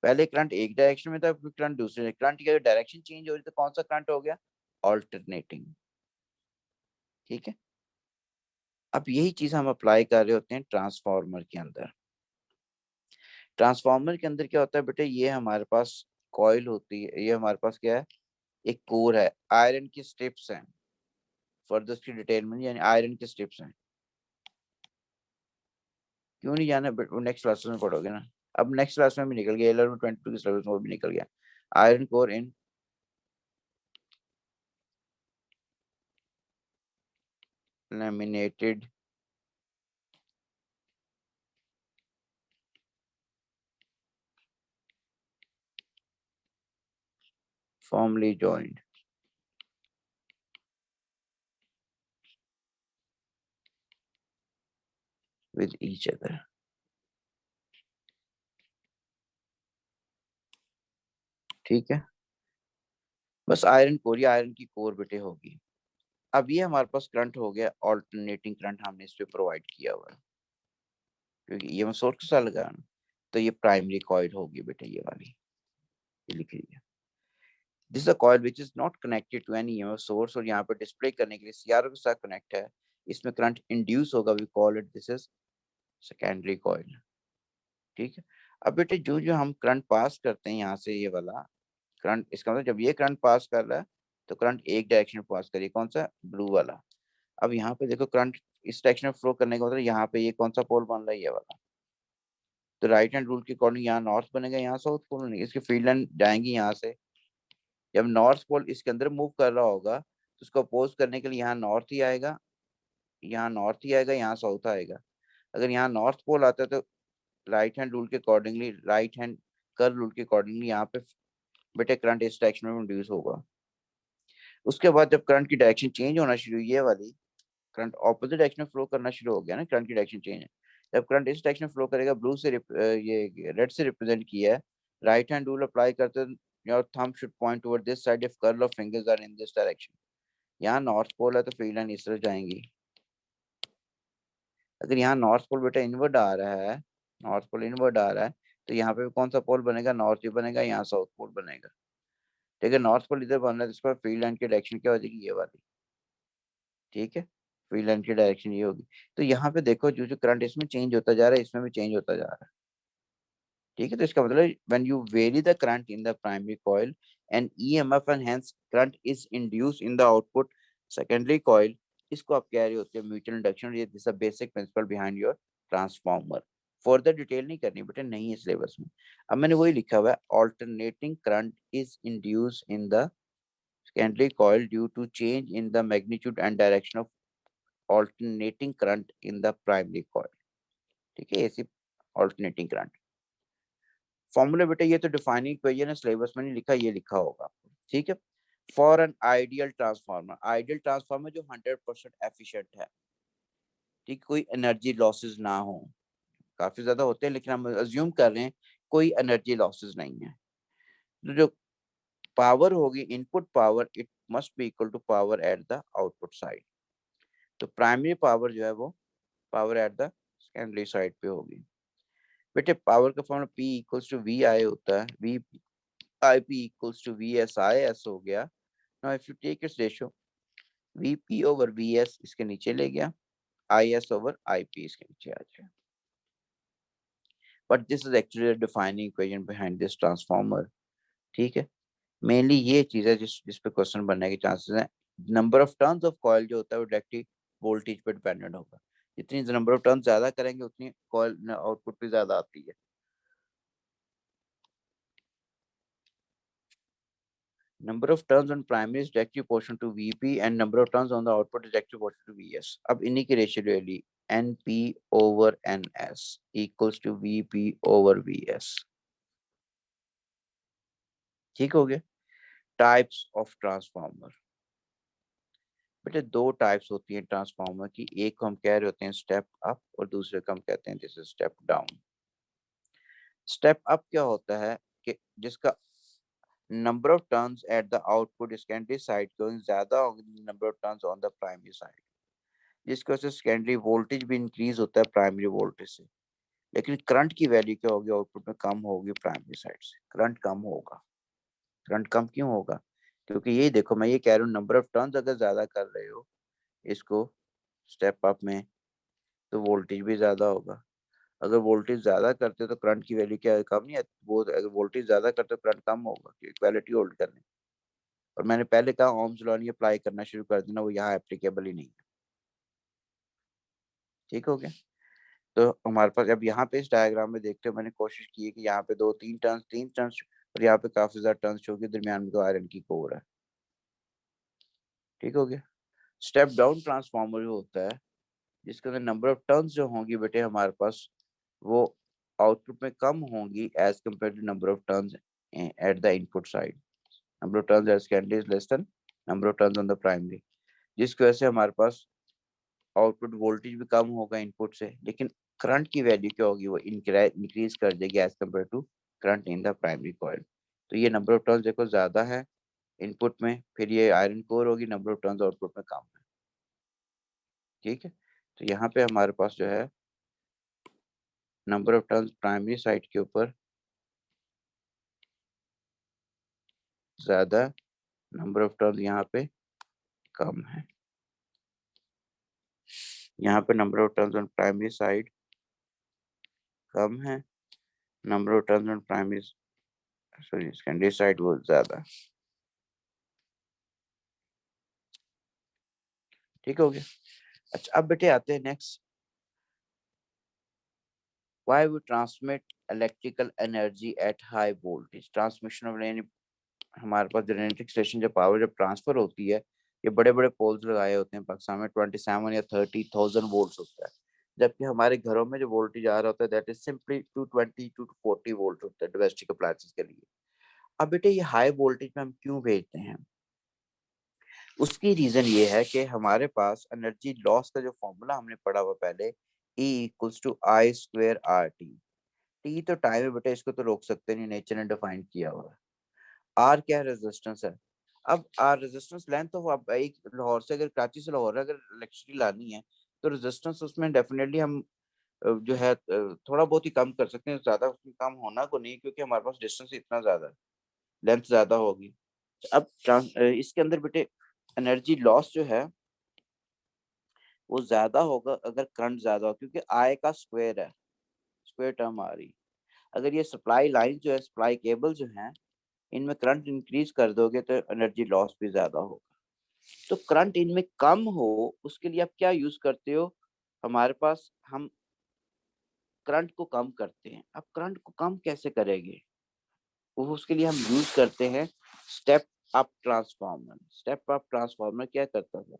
पहले करंट एक डायरेक्शन में था, फिर करंट दूसरे, करंट की अगर डायरेक्शन चेंज हो रही तो कौन सा करंट हो गया, ऑल्टरनेटिंग। ठीक है, अब यही चीज हम अप्लाई कर रहे होते हैं ट्रांसफार्मर के अंदर। ट्रांसफार्मर के अंदर क्या होता है बेटे, ये हमारे पास कॉइल होती है, ये हमारे पास क्या है, एक कोर है, आयरन की स्ट्रिप्स हैं, फर्दर उसकी डिटेल में यानी आयरन की स्ट्रिप्स हैं। क्यों नहीं जाना, नेक्स्ट क्लास में पढ़ोगे ना, अब नेक्स्ट क्लास में भी निकल गया, 1122 की सिलेबस में वो भी निकल गया। Iron core in laminated firmly joined with each other। ठीक है, बस आयरन कोर या आयरन की कोर बेटे होगी। अब ये हमारे पास करंट हो गया, ऑल्टरनेटिंग करंट हमने इस पे प्रोवाइड किया हुआ है, क्योंकि ये मैं सोर्स के साथ लगाया ना, तो ये प्राइमरी कॉइल होगी बेटे, ये वाली, ये लिख लीजिए। This is a coil which is not connected to any EMF source, और यहाँ पे डिस्प्ले करने के लिए सीआरओ के साथ कनेक्ट है, इसमें करंट इंड्यूस होगा, we call it this is secondary coil. ठीक है, अब बेटे जो जो हम करंट पास करते हैं यहाँ से, ये वाला करंट, इसका मतलब जब ये करंट पास कर रहा है तो करंट एक डायरेक्शन में पास करिए, कौन सा, ब्लू वाला। अब यहाँ पे देखो करंट इस डायरेक्शन में फ्लो करने का मतलब यहाँ पे ये कौन सा पोल बन रहा है, ये वाला। तो राइट हैंड रूल के अकॉर्डिंग यहाँ नॉर्थ बनेगा, यहाँ साउथ पोल बनेगा, इसकी फील्ड लाइन जाएंगी यहाँ से। जब नॉर्थ पोल इसके अंदर मूव कर रहा होगा तो उसको अपोज करने के लिए यहाँ नॉर्थ ही आएगा, यहाँ नॉर्थ ही आएगा, यहाँ साउथ आएगा। अगर यहाँ नॉर्थ पोल आता है तो राइट हैंड रूल के accordingly, right hand curve rule के अकॉर्डिंगली यहाँ पे बेटे करंट इस डायरेक्शन में इंड्यूस होगा। उसके बाद जब करंट की डायरेक्शन चेंज होना शुरू, ये वाली करंट ऑपोजिट डायरेक्शन में फ्लो करना शुरू हो गया ना, करंट की डायरेक्शन चेंज है। जब करंट इस डायरेक्शन में फ्लो करेगा, ब्लू से ये रेड से रिप्रेजेंट किया है, राइट हैंड रूल अप्लाई करते हैं, your thumb should point toward this side if curl of fingers are in this direction. यहाँ नॉर्थ पोल है तो फील्ड लाइन इस तरह जाएंगी। अगर यहाँ नॉर्थ पोल बेटा इनवर्ड आ रहा है, नॉर्थ पोल इनवर्ड आ रहा है, तो यहाँ पे कौन सा पोल बनेगा, नॉर्थ ही बनेगा, यहाँ साउथ पोल बनेगा। ठीक है, नॉर्थ पोल इधर बन रहा है, इस पर फील्ड लाइन की डायरेक्शन क्या हो जाएगी, ये वाली। ठीक है, फील्ड लाइन की डायरेक्शन ये होगी। तो यहाँ पे देखो जो जो करंट इसमें चेंज होता जा रहा है, इसमें भी चेंज होता जा रहा है। ठीक है, तो इसका मतलब when you very the current in the primary coil and EMF and hence current is induced in the output secondary coil, इसको आप कह रहे होते हैं म्यूचुअल इंडक्शन। ये this basic principle behind your transformer. Further detail नहीं करनी बेटे, नहीं है सिलेबस में। अब मैंने वही लिखा हुआ है, alternating current is induced in the secondary coil due to change in the magnitude and direction of alternating current in the primary coil। ठीक है, ऐसी alternating current फॉर्मूला बेटा, ये तो डिफाइनिंग इक्वेशन है, सिलेबस में नहीं लिखा, ये लिखा होगा आपको। ठीक है, for an ideal transformer, ideal transformer जो 100% एफिशिएंट है, ठीक, कोई एनर्जी लॉसेस ना हो। काफी ज्यादा होते हैं लेकिन हम अज्यूम कर रहे हैं कोई एनर्जी लॉसेस नहीं है। तो जो पावर होगी, input power, it must be equal to power at the output side. तो प्राइमरी पावर जो है वो power at the secondary side पे होगी। बेटे पावर का formula P equals to V I होता है, V I P equals to V S I S हो गया। Now if you take its ratio, V P over V S इसके नीचे ले गया, I S over I P इसके नीचे आ जाए। But this is actually defining equation behind this transformer. ठीक है, मेनली ये चीज है जिस पे क्वेश्चन बनने के चांसेस हैं। Number of turns of coil जो होता है वो डायरेक्टली वोल्टेज पे डिपेंडेंट होगा। जितनी नंबर ऑफ टर्न्स ज्यादा करेंगे उतनी कॉइल आउटपुट भी ज्यादा आती है। Number of turns on primary is directly proportional to Vp and number of turns on the output is directly proportional to Vs. अब इन्हीं की रेशियो ले ली, Np over Ns equals to Vp over Vs। ठीक हो गया। Types of transformer, बेटे दो types होती हैं ट्रांसफार्मर की। एक को हम कह रहे होते हैं स्टेप अप और दूसरे को हम कहते हैं this is step down. Step up क्या होता है कि जिसका number of turns at the output secondary side going ज्यादा होगी number of turns on the primary side, जिसकी वजह से सेकेंडरी वोल्टेज भी इंक्रीज होता है प्राइमरी वोल्टेज से। लेकिन करंट की वैल्यू क्या होगी आउटपुट में, कम होगी प्राइमरी साइड से, करंट कम होगा। करंट कम क्यों होगा, क्योंकि ये देखो मैं ये कह रहा हूँ नंबर ऑफ टर्न्स अगर ज्यादा कर रहे हो इसको स्टेप अप में तो वोल्टेज भी ज्यादा होगा। अगर वोल्टेज ज्यादा करते हो तो करंट की वैल्यू क्या है, कम नहीं है वो, अगर वोल्टेज ज्यादा करते हो करंट कम होगा, इक्वालिटी होल्ड करने। और मैंने पहले कहा ओम्स लॉ नहीं अप्लाई करना शुरू कर देना, वो यहाँ एप्लीकेबल ही नहीं है। ठीक हो गया। तो हमारे पास अब यहाँ पे इस डायग्राम में देखते हो मैंने कोशिश की है कि यहाँ पे दो तीन टर्न्स और यहाँ पे काफी ज्यादा टर्न्स शो के दरमियान में तो आयरन की कोर है। ठीक हो गया। स्टेप डाउन ट्रांसफार्मर जो होता है जिसके अंदर नंबर ऑफ टर्न्स जो होंगी बेटे हमारे पास वो आउटपुट में कम होंगी as compare to number of turns at the input side. Number of turns at secondary is less than number of turns on the primary, जिसकी वजह से हमारे पास आउटपुट वोल्टेज भी कम होगा इनपुट से, लेकिन करंट की वैल्यू क्या होगी वो इंक्रीज कर देगी as compare to current in the primary coil. तो ये नंबर ऑफ टर्न्स देखो ज्यादा है इनपुट में, फिर ये आयरन कोर होगी, नंबर ऑफ टर्न्स आउटपुट में कम है। ठीक है, तो यहाँ पे हमारे पास जो है number of turns primary side के ऊपर ज्यादा, नंबर ऑफ टर्न्स यहाँ पे कम है। यहाँ पे number of turns on primary side कम है, number of turns on primary sorry secondary side वो ज्यादा। ठीक हो गया। अच्छा अब बेटे आते हैं next, why we transmit electrical energy at high voltage. Transmission of यानी हमारे पास जेनेरेटिंग स्टेशन जब पावर जब ट्रांसफर होती है, ये बड़े बड़े पोल्स लगाए होते हैं पाकिस्तान में, 27 या 30,000 वोल्ट होता है, जबकि हमारे घरों में जो वोल्टेज आ रहा होता है that is simply 220 to 40 volt होता है डोमेस्टिक अप्लायंसेस के लिए। अब बेटे ये हाई वोल्टेज में हम क्यों भेजते हैं, उसकी रीजन ये है कि हमारे पास एनर्जी लॉस का जो फॉर्मूला हमने पढ़ा हुआ पहले, E equals to I square R T. T तो टाइम है बेटा, इसको तो रोक सकते नहीं, नेचर ने डिफाइन किया हुआ है। आर क्या है, रेजिस्टेंस है। अब आर रेजिस्टेंस लेंथ तो अब एक लाहौर से अगर कराची से लाहौर अगर इलेक्ट्रिसिटी लानी है तो रेजिस्टेंस उसमें डेफिनेटली हम जो है थोड़ा बहुत ही कम कर सकते हैं, ज्यादा उसमें कम होना को नहीं, क्योंकि हमारे पास डिस्टेंस इतना ज्यादा है, लेंथ ज्यादा होगी। अब इसके अंदर बेटे एनर्जी लॉस जो है वो ज्यादा होगा अगर करंट ज्यादा हो, क्योंकि आई का स्क्वायर है, स्क्वायर टर्म आ रही। अगर ये सप्लाई लाइन जो है, सप्लाई केबल जो है, इनमें करंट इंक्रीज कर दोगे तो एनर्जी लॉस भी ज्यादा होगा। तो करंट इनमें कम हो उसके लिए आप क्या यूज करते हो, हमारे पास हम करंट को कम करते हैं। अब करंट को कम कैसे करेंगे, वो उसके लिए हम यूज करते हैं step up transformer. Step up transformer क्या करता था,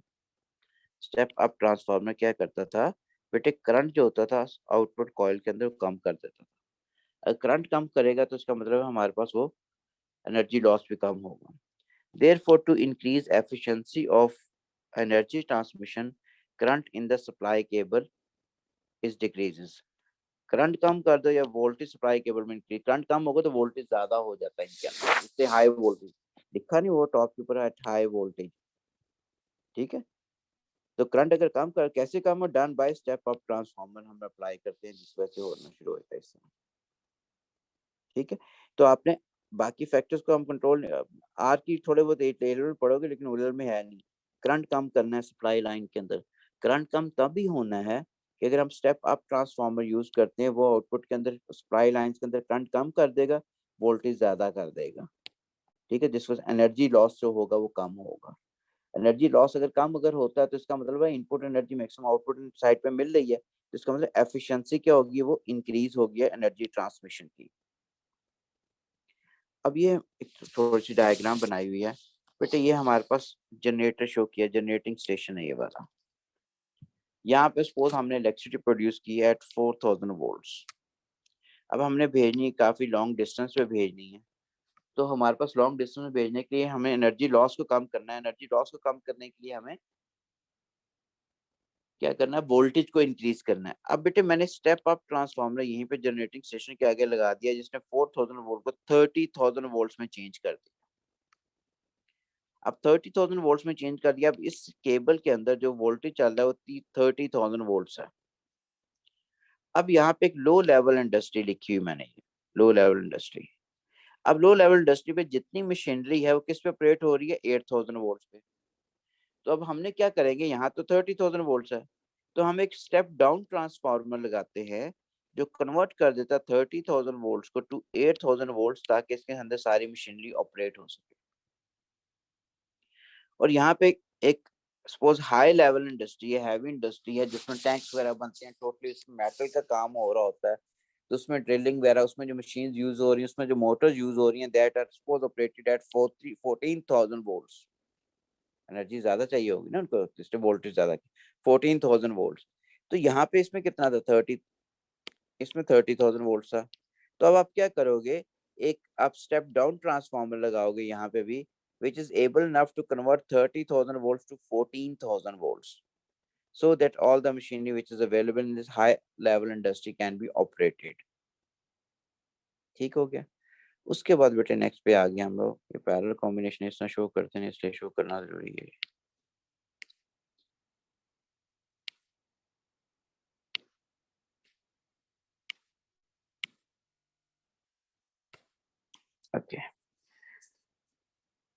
स्टेप अप ट्रांसफार्मर क्या करता था बेटे, करंट जो होता था आउटपुट कॉइल के अंदर कम कर देता था। अगर करंट कम करेगा तो इसका मतलब है हमारे पास वो एनर्जी लॉस भी कम होगा। Therefore, to increase efficiency of energy transmission, current in the supply cable is decreases. Current कम कर दो या वोल्टेज सप्लाई केबल में इंक्रीज, करंट कम होगा तो वोल्टेज ज्यादा हो जाता है इनके अंदर, इससे हाई वोल्टेज लिखा नहीं वो टॉप के ऊपर एट हाई वोल्टेज। ठीक है, तो करंट अगर कम कर, कैसे कम हो, done by step up transformer हम अप्लाई करते हैं जिस वजह से होना शुरू होता है इससे। ठीक है, तो आपने बाकी फैक्टर्स को हम कंट्रोल, आर की थोड़े बहुत टेलर पढ़ोगे लेकिन ओरिजिनल में है नहीं। करंट कम करना है सप्लाई लाइन के अंदर, करंट कम तभी होना है कि अगर हम स्टेप अप ट्रांसफार्मर यूज करते हैं, वो आउटपुट के अंदर सप्लाई लाइंस के अंदर करंट कम कर देगा, वोल्टेज ज्यादा कर देगा। ठीक है, जिस वजह एनर्जी लॉस जो होगा वो कम होगा। एनर्जी लॉस अगर कम अगर होता है तो इसका मतलब है input energy maximum output side पे मिल रही है, तो इसका मतलब एफिशिएंसी क्या होगी, वो इंक्रीज होगी एनर्जी ट्रांसमिशन की। अब ये एक थोड़ी सी डायग्राम बनाई हुई है बेटे, ये हमारे पास जनरेटर शो किया, जनरेटिंग स्टेशन है ये वाला। यहाँ पे सपोज हमने इलेक्ट्रिसिटी प्रोड्यूस की है एट 4000 वोल्ट्स। अब हमने भेजनी काफी लॉन्ग डिस्टेंस पे भेजनी है, तो हमारे पास लॉन्ग डिस्टेंस में भेजने के लिए हमें एनर्जी लॉस को कम करना है। एनर्जी लॉस को कम करने के लिए हमें क्या करना है, वोल्टेज को इंक्रीज करना है। अब बेटे मैंने स्टेप अप ट्रांसफार्मर यहीं पे जनरेटिंग स्टेशन के आगे लगा दिया, जिसने 4000 वोल्ट को 30,000 वोल्ट्स में चेंज कर दिया। अब 30,000 वोल्ट्स में चेंज कर दिया। अब इस केबल के अंदर जो वोल्टेज चल रहा है वो 30,000 वोल्ट्स है। अब यहाँ पे एक लो लेवल इंडस्ट्री लिखी हुई मैंने, लो लेवल इंडस्ट्री। अब लो लेवल इंडस्ट्री पे जितनी मशीनरी है वो किस पे ऑपरेट हो रही है, 8,000 वोल्ट्स पे। तो अब हमने क्या करेंगे, यहाँ तो 30,000 वोल्ट्स है, तो हम एक स्टेप डाउन ट्रांसफार्मर लगाते हैं जो कन्वर्ट कर देता है 30,000 वोल्ट्स को टू 8,000 वोल्ट्स, ताकि इसके अंदर सारी मशीनरी ऑपरेट हो सके। और यहाँ पे एक सपोज हाई लेवल इंडस्ट्री है, हैवी इंडस्ट्री है, जिसमें टैंक्स वगैरह बनते हैं, टोटली उसमें मेटल का काम हो रहा होता है, तो उसमें ड्रिलिंग वगैरह, उसमें जो मशीन यूज हो रही है, उसमें जो मोटर्स यूज हो रही हैं, that are suppose operated at 14,000 volts. Energy ज्यादा चाहिए होगी ना उनको, इसलिए वोल्टेज ज्यादा, 14,000 वोल्ट्स। तो यहाँ पे इसमें कितना था, 30, इसमें 30,000 वोल्ट था। तो अब आप क्या करोगे, एक आप स्टेप डाउन ट्रांसफार्मर लगाओगे यहाँ पे भी, which is able enough to convert 30,000 volts to 14,000 volts, so that all the machinery which is available in this high level industry can be operated। ठीक हो गया। उसके बाद बेटे नेक्स्ट पे आ गया हम लोग, ये पैरेलल कॉम्बिनेशन इसमें शो करते हैं, इसलिए शो करना जरूरी है। ओके,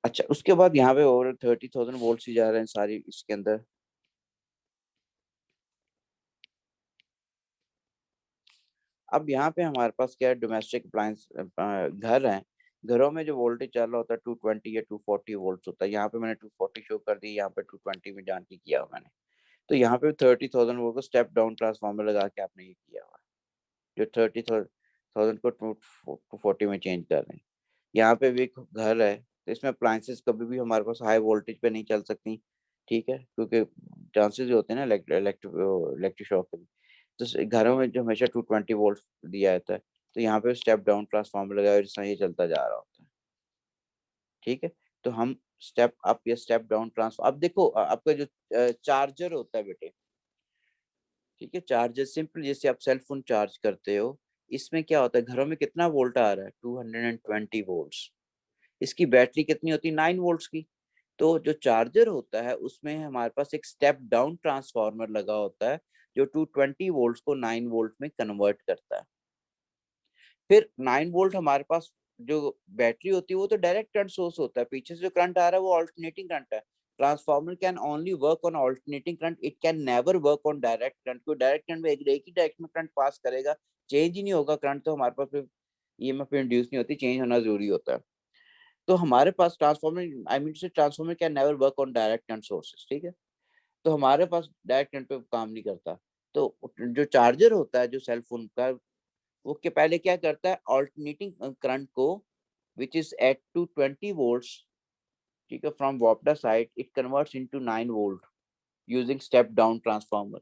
अच्छा उसके बाद यहाँ पे ओवर 30,000 वोल्ट ही जा रहे हैं सारी इसके अंदर। अब यहाँ पे हमारे पास क्या है, डोमेस्टिक अप्लायंस घर हैं, घरों में जो वोल्टेज चल रहा होता है 220 या 240 वोल्ट होता है। यहाँ पे मैंने 240 शो कर दी, यहाँ पे 220 में जान के किया हुआ मैंने। तो यहाँ पे 30,000 वोल्ट को स्टेप डाउन ट्रांसफार्मर लगा के आपने ये किया हुआ है, जो 30,000 को 240 में चेंज कर रहे हैं। यहाँ पे भी एक घर है, तो इसमें अप्लायंसेस कभी भी हमारे पास हाई वोल्टेज पे नहीं चल सकती। ठीक है, क्योंकि चांसेस होते हैं ना इलेक्ट्रिक शॉक के भी। तो घरों में जो हमेशा 220 वोल्ट दिया जाता है, तो यहाँ पे स्टेप डाउन ट्रांसफार्मर लगाया, जिसमें ये चलता जा रहा होता है। ठीक है, तो हम स्टेप अप या स्टेप डाउन ट्रांसफर, अब देखो आपका जो चार्जर होता है बेटे, ठीक है, चार्जर सिंपल जैसे आप सेल फोन चार्ज करते हो, इसमें क्या होता है, घरों में कितना वोल्ट आ रहा है, 220 वोल्ट्स। इसकी बैटरी कितनी होती है, 9 वोल्ट्स की। तो जो चार्जर होता है उसमें हमारे पास एक स्टेप डाउन ट्रांसफार्मर लगा होता है, जो 220 वोल्ट्स को 9 वोल्ट में कन्वर्ट करता है। फिर 9 वोल्ट हमारे पास जो बैटरी होती है वो तो डायरेक्ट करंट सोर्स होता है, पीछे से जो करंट आ रहा है वो ऑल्टरनेटिंग करंट है। Transformer can only work on alternating current, it can never work on direct current. को डायरेक्ट करंट में एक ही डायरेक्शन में करंट पास करेगा, चेंज ही नहीं होगा करंट, तो हमारे पास फिर ईएमएफ इंड्यूस नहीं होती, चेंज होना जरूरी होता है। तो हमारे पास ट्रांसफार्मर, आई मीन से transformer can never work on direct current sources. ठीक है, तो हमारे पास डायरेक्ट करंट पे काम नहीं करता। तो जो चार्जर होता है जो सेल फोन का, वो के पहले क्या करता है, ऑल्टरनेटिंग करंट को which is at 220 volts, ठीक है, from Wapda side it converts into 9 volt using step down transformer।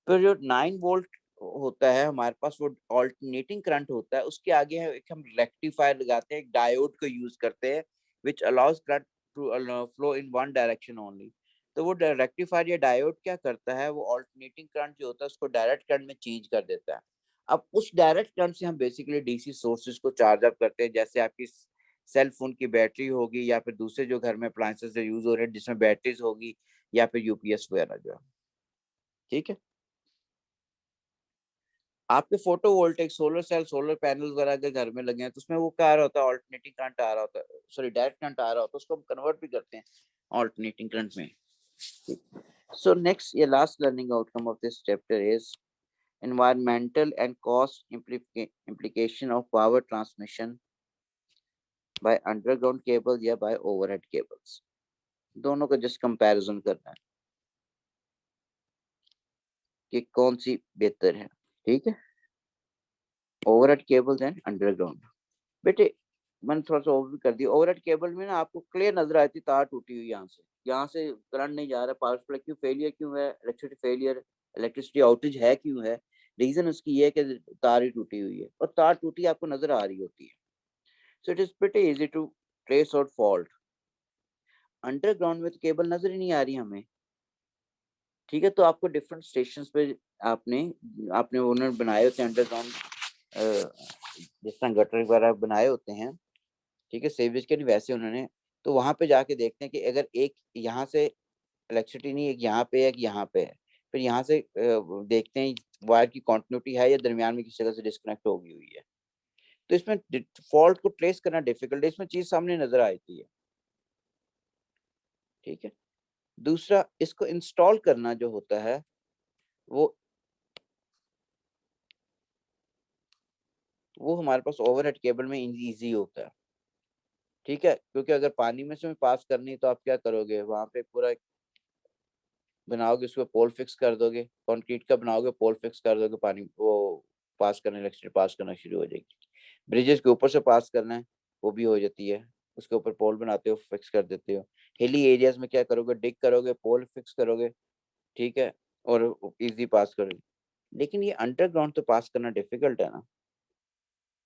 फिर जो 9 वोल्ट होता है हमारे पास, वो ऑल्टरनेटिंग करंट होता है, उसके आगे है एक हम रेक्टिफायर लगाते हैं, एक डायोड को यूज करते हैं, which allows current to flow in one direction only। तो वो रेक्टिफायर या डायोड क्या करता है, वो ऑल्टरनेटिंग करंट जो होता है उसको डायरेक्ट करंट में चेंज कर देता है। अब उस डायरेक्ट करंट से हम बेसिकली डीसी सोर्सेज को चार्ज अप करते हैं, जैसे आपकी सेल फोन की बैटरी होगी या फिर दूसरे जो घर में अप्लायंसेस जो यूज हो रहे हैं जिसमें बैटरीज होगी या फिर यूपीएस वगैरह जो है। ठीक है, आपके photovoltaic solar cell solar panel वगैरह के घर में लगे हैं तो उसमें वो क्या आ रहा होता है, ऑल्टरनेटिंग करंट आ रहा होता है, सॉरी डायरेक्ट करंट आ रहा होता है, उसको हम कन्वर्ट भी करते हैं ऑल्टरनेटिंग करंट में। So next, a last learning outcome of this chapter is environmental and cost implication of power transmission by underground cables या by overhead cables। दोनों का जस्ट कंपैरिजन करना है कि कौन सी बेहतर है। ठीक है, ओवरहेड केबल्स एंड अंडरग्राउंड। बेटे मैंने थोड़ा सा ओवर कर दिया। ओवरहेड केबल में ना आपको क्लियर नजर आती है तार टूटी हुई, यहाँ से करंट नहीं जा रहा, पावर सप्लाई क्यों फेलियर क्यों है, इलेक्ट्रिसिटी फेलियर, इलेक्ट्रिसिटी आउटेज है क्यों है, रीजन उसकी ये है कि तार ही टूटी हुई है और तार टूटी आपको नजर आ रही होती है। So it is pretty easy to trace out fault. Underground में तो केबल नजर ही नहीं आ रही हमें। ठीक है, तो आपको डिफरेंट स्टेशन पे आपने आपने उन्होंने बनाए होते हैं अंडरग्राउंड, जिस तरह गटर वगैरह बनाए होते हैं। ठीक है, सीवेज के नहीं वैसे उन्होंने, तो वहां पे जाके देखते हैं कि अगर एक यहाँ से इलेक्ट्रिसिटी नहीं, एक यहाँ पे है, एक यहाँ पे है, फिर यहाँ से देखते हैं वायर की कंटिन्यूटी है या दरमियान में किसी जगह से डिस्कनेक्ट हो गई हुई है। तो इसमें फॉल्ट को ट्रेस करना डिफिकल्ट है, इसमें चीज सामने नजर आती है। ठीक है, दूसरा इसको इंस्टॉल करना जो होता है वो हमारे पास ओवरहेड केबल में इजी होता है। ठीक है, क्योंकि अगर पानी में से पास करनी तो आप क्या करोगे, वहां पे पूरा बनाओगे, उसको पोल फिक्स कर दोगे, कंक्रीट का बनाओगे, पोल फिक्स कर दोगे, पानी वो पास करने, इलेक्ट्रिसिटी पास करना शुरू हो जाएगी। ब्रिजेस के ऊपर से पास करना है वो भी हो जाती है, उसके ऊपर पोल बनाते हो, फिक्स कर देते हो। हिली एरियाज में क्या करोगे, डिग करोगे, पोल फिक्स करोगे। ठीक है, और इजी पास करोगे। लेकिन ये अंडरग्राउंड तो पास करना डिफिकल्ट है ना।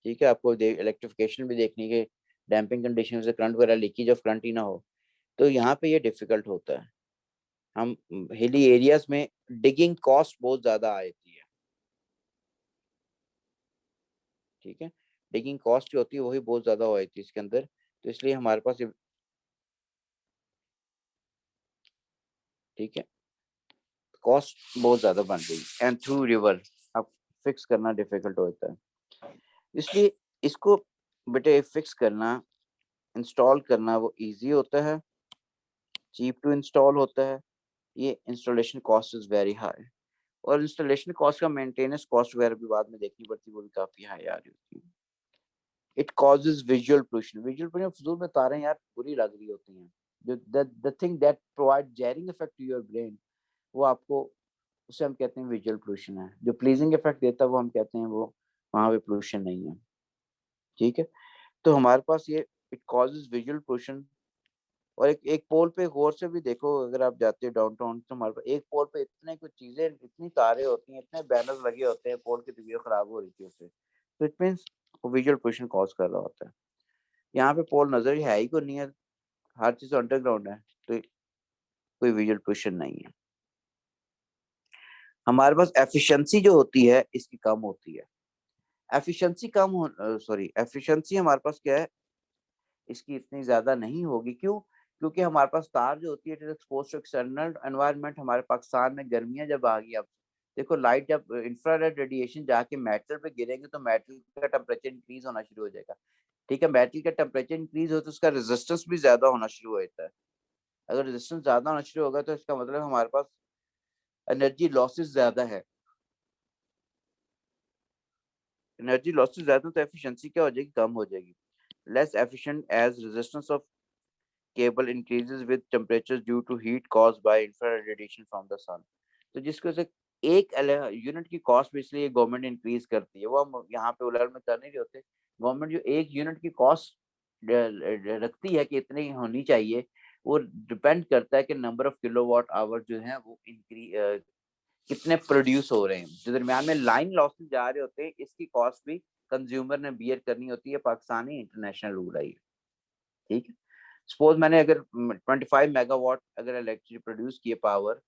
ठीक है, आपको इलेक्ट्रिफिकेशन भी देखनी है, डैम्पिंग कंडीशन से करंट वगैरह लीकेज ऑफ करंट ही ना हो, तो यहाँ पे ये डिफिकल्ट होता है। हम हिली एरियाज में डिगिंग कॉस्ट बहुत ज्यादा आती है। ठीक है, डिगिंग कॉस्ट जो होती है वही बहुत ज्यादा हो जाती है इसके अंदर, तो इसलिए हमारे पास ठीक है, कॉस्ट बहुत ज्यादा बन गई एंड थ्रू रिवर अब फिक्स करना डिफिकल्ट होता है। इसलिए इसको बेटे फिक्स करना, इंस्टॉल करना वो इजी होता है, चीप टू इंस्टॉल होता है। ये installation cost is very high, और इंस्टॉलेशन कॉस्ट का मेंटेनेंस कॉस्ट वगैरह भी बाद में देखनी पड़ती है, वो भी काफी हाई आ रही होती है। It causes visual pollution. Visual pollution फजूल में तारें यार बुरी लग रही होती हैं, जो the thing that provide jarring effect to your brain, वो आपको, उसे हम कहते हैं विजुअल पोल्यूशन है। जो प्लीजिंग इफेक्ट देता है वो हम कहते हैं वो वहां पे पोल्यूशन नहीं है। ठीक है, तो हमारे पास ये इट कॉजेज विजुअल पोल्यूशन। और एक पोल पे गौर से भी देखो, अगर आप जाते हो डाउनटाउन तो हमारे पास एक पोल पे इतने कुछ चीजें, इतनी तारे होती हैं, इतने बैनर लगे होते हैं, पोल की तबीयत खराब हो रही थी उससे, तो इट मीन्स वो विजुअल पोल्यूशन कॉज कर रहा होता है। यहाँ पे पोल नजर ही है ही को नहीं है, हर चीज अंडरग्राउंड है, तो कोई विजुअल पोल्यूशन नहीं है। हमारे पास एफिशिएंसी जो होती है इसकी कम होती है। एफिशिएंसी कम हो, सॉरी एफिशिएंसी हमारे पास क्या है, इसकी इतनी ज्यादा नहीं होगी। क्यों? क्योंकि हमारे पास तार जो होती है एक्सपोज टू एक्सटर्नल एनवायरनमेंट। हमारे पाकिस्तान में गर्मियां जब आ गई, अब देखो लाइट जब इंफ्रारेड रेडिएशन जाके मेटल पे गिरेंगे तो मेटल का टेम्परेचर इंक्रीज होना शुरू हो जाएगा। ठीक है, मेटल का टेम्परेचर इंक्रीज हो तो उसका रेजिस्टेंस भी ज्यादा होना शुरू हो जाता है। अगर रेजिस्टेंस ज्यादा होना शुरू होगा तो इसका मतलब हमारे पास एनर्जी लॉसेस ज्यादा है। एनर्जी लॉसेस ज्यादा तो एफिशिएंसी क्या हो जाएगी, कम हो जाएगी। Less efficient as resistance of cable increases with temperatures due to heat caused by infrared radiation from the sun। तो जिसको से एक यूनिट की कॉस्ट भी इसलिए गवर्नमेंट इंक्रीज करती है, वो हम यहाँ पे उलट में कर नहीं रहे होते। गवर्नमेंट जो एक यूनिट की कॉस्ट रखती है कि इतनी होनी चाहिए, वो डिपेंड करता है कि नंबर ऑफ किलोवाट आवर जो है वो इंक्रीज कितने प्रोड्यूस हो रहे हैं। जो दरमियान में लाइन लॉसेस जा रहे होते हैं इसकी कॉस्ट भी कंज्यूमर ने बियर करनी होती है। पाकिस्तानी इंटरनेशनल रूल है ये। ठीक है, सपोज मैंने अगर 25 मेगावाट अगर इलेक्ट्रिसिटी प्रोड्यूस किए पावर,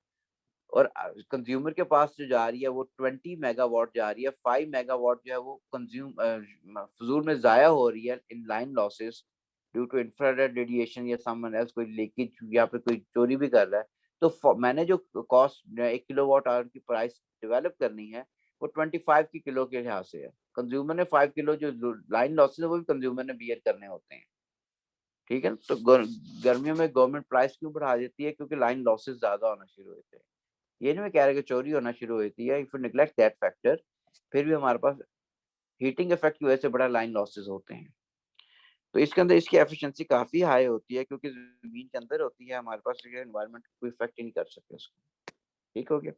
और कंज्यूमर के पास जो जा रही है वो 20 मेगावाट जा रही है, 5 मेगावाट जो है वो कंज्यूम फजूल में जाया हो रही है in line losses due to infrared radiation या समवन एल्स कोई लीकेज या फिर कोई चोरी भी कर रहा है। तो मैंने जो कॉस्ट 1 किलोवाट आवर की प्राइस डेवलप करनी है वो 25 की किलो के लिहाज से है। कंज्यूमर ने 5 किलो जो लाइन लॉसेस है वो भी कंज्यूमर ने बियर करने होते हैं। ठीक है, तो गर्मियों में गवर्नमेंट प्राइस क्यों बढ़ा देती है? क्योंकि लाइन लॉसेस ज्यादा होना शुरू होते हैं। ये नहीं मैं कह रहा कि चोरी होना शुरू होती है, if you neglect that factor फिर भी हमारे पास हीटिंग इफेक्ट की वजह से बड़ा लाइन लॉसेस होते हैं। तो इसके अंदर इसकी एफिशिएंसी काफी हाई होती है क्योंकि जमीन के अंदर होती है, हमारे पास एनवायरनमेंट कोई इफेक्ट ही नहीं कर सकते उसको। ठीक हो गया,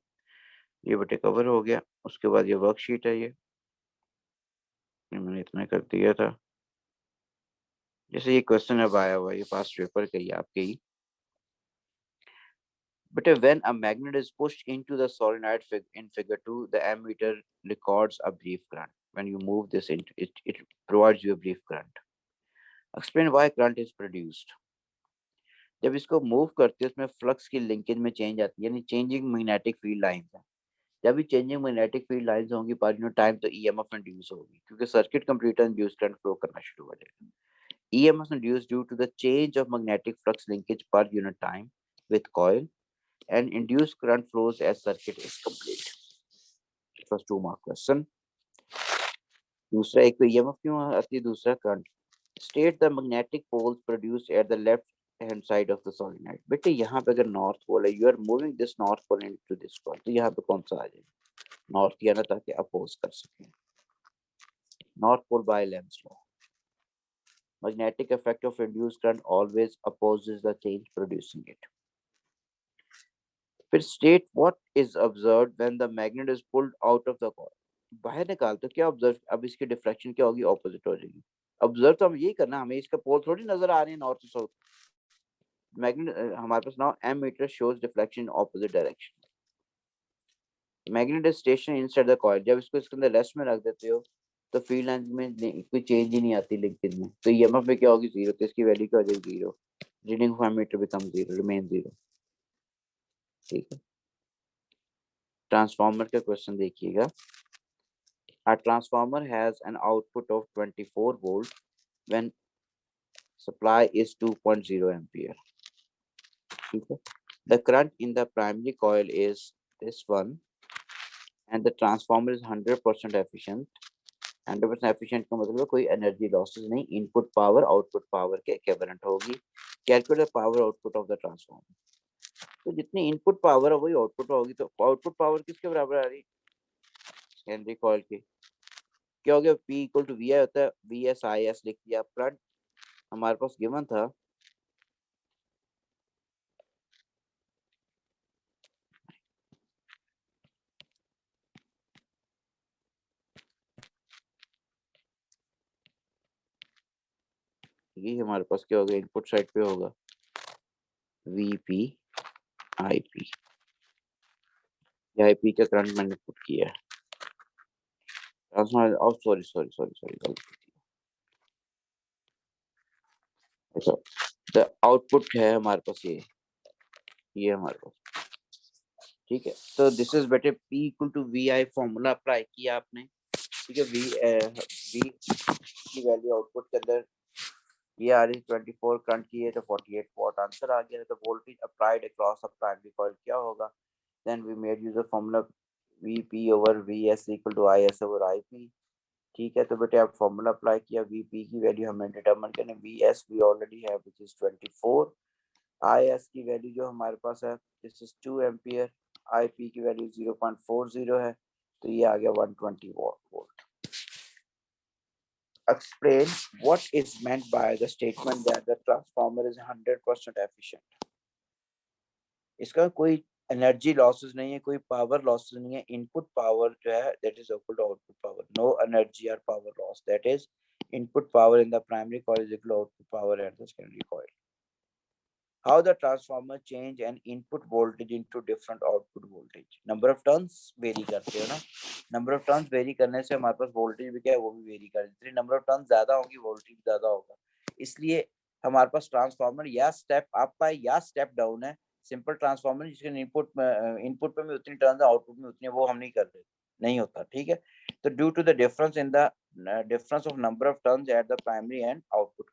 ये बेटे कवर हो गया। उसके बाद ये वर्कशीट है, ये मैंने इतना कर दिया था। जैसे ये क्वेश्चन अब आया हुआ है, ये पास्ट पेपर का ही आपके ही बेटे, when a magnet is pushed into the solenoid in figure 2, the ammeter records a brief current. When you move this into it provides you a brief current. Explain why current is produced. जब इसको move करते हैं उसमें flux की linkage में change आती है, यानी चेंजिंग मैग्नेटिक फील्ड लाइंस है। जब भी चेंजिंग मैग्नेटिक फील्ड लाइंस होंगी पर यूनिट टाइम तो ईएमएफ इंड्यूस होगी क्योंकि circuit computer induce current flow करना शुरू हो जाएगा। EMF induce due to the change of magnetic flux linkage per unit time with coil and induced current flows as circuit is complete. First 2 mark question. दूसरा एक तो EMF क्यों आती है, दूसरा current. State the magnetic poles produced at the left hand side of the solenoid. बेटे यहाँ पे अगर नॉर्थ पोल है, you are moving this north pole into this pole, तो यहाँ पे कौन सा आ जाएगा? नॉर्थ किया ना, ताकि अपोज कर सके। North pole by Lenz law. Magnetic effect of induced current always opposes the change producing it. फिर state what is observed when the magnet is pulled out of the coil. बाहर निकाल तो क्या ऑब्जर्व, अब इसकी deflection क्या होगी? Opposite हो जाएगी। ऑब्जर्व तो हम यही करना, हमें इसका पोल थोड़ी नजर आ रहे हैं नॉर्थ साउथ। मैग्नेट हमारे पास now ammeter shows deflection in opposite direction. Magnet is station inside the coil. जब इसको इसके अंदर रेस्ट में रख देते हो तो फील्ड लाइंस में कोई चेंज ही नहीं आती लिंकेज में, तो ईएमएफ में क्या होगी? जीरो। तो इसकी वैल्यू क्या हो जाएगी? Zero. Reading of ammeter become zero, remain zero. ठीक है, ट्रांसफार्मर का क्वेश्चन देखिएगा। A transformer has an output of 24 volt when supply is 2.0 ampere. Okay. The current in the primary coil is this one, and the transformer is 100% efficient. 100% efficient का मतलब है कोई energy losses नहीं, input power output power के equivalent होगी। Calculate the power output of the transformer. तो जितनी input power है वही आउटपुट होगी, तो आउटपुट पावर किसके बराबर आ रही? हेनरी कॉइल की। क्या हो गया? P equal to V I होता है, वी एस आई एस लिख दिया। करंट हमारे पास गिवन था ये, हमारे पास क्या होगा? इनपुट साइड पे होगा वीपी आईपी। आईपी का करंट मैंने पुट किया है। सॉरी सॉरी सॉरी सॉरी गलती। अच्छा, द आउटपुट है हमारे पास ये हमारे पास। ठीक है, तो दिस इज बेटे P equal to V I formula apply किया आपने। ठीक है, वी की वैल्यू आउटपुट के अंदर ये आ रही 24, करंट की है तो 48 वॉट आंसर आ गया। तो voltage applied across a primary coil क्या होगा? Then we made use the formula VP over VS equal to IS over IP. ठीक है, तो बेटे आप फॉर्मूला अप्लाई किया, वीपी की वैल्यू हमें डिटरमिन करनी, वीएस वी ऑलरेडी है व्हिच इज 24, आईएस की वैल्यू जो हमारे पास है दिस इज 2 एम्पियर, आईपी की वैल्यू 0.40 है, तो ये आ गया 120 volt. Explain what is meant by the statement that the transformer is 100% efficient. इसका कोई एनर्जी लॉसेस नहीं है, कोई पावर लॉसेस नहीं है। इनपुट पावर जो है that is equal to output power, no energy और power loss, that is input power in the primary coil is equal to output power at the secondary coil. How the transformer change an input voltage into different output voltage? Number of turns very करते हो ना, number of turns very करने से हमारे पास voltage भी क्या है वो भी वेरी कर, जितनी नंबर ऑफ टर्न्स ज्यादा होगी वोल्टेज ज्यादा होगा। इसलिए हमारे पास ट्रांसफार्मर या स्टेप अप है या स्टेप डाउन है, सिंपल ट्रांसफार्मर जिसके इनपुट पे में उतनी टर्न्स आउटपुट में उतनी, वो हम नहीं कर रहे, नहीं होता, ठीक है। तो due to the difference in the difference of number of turns at the primary and output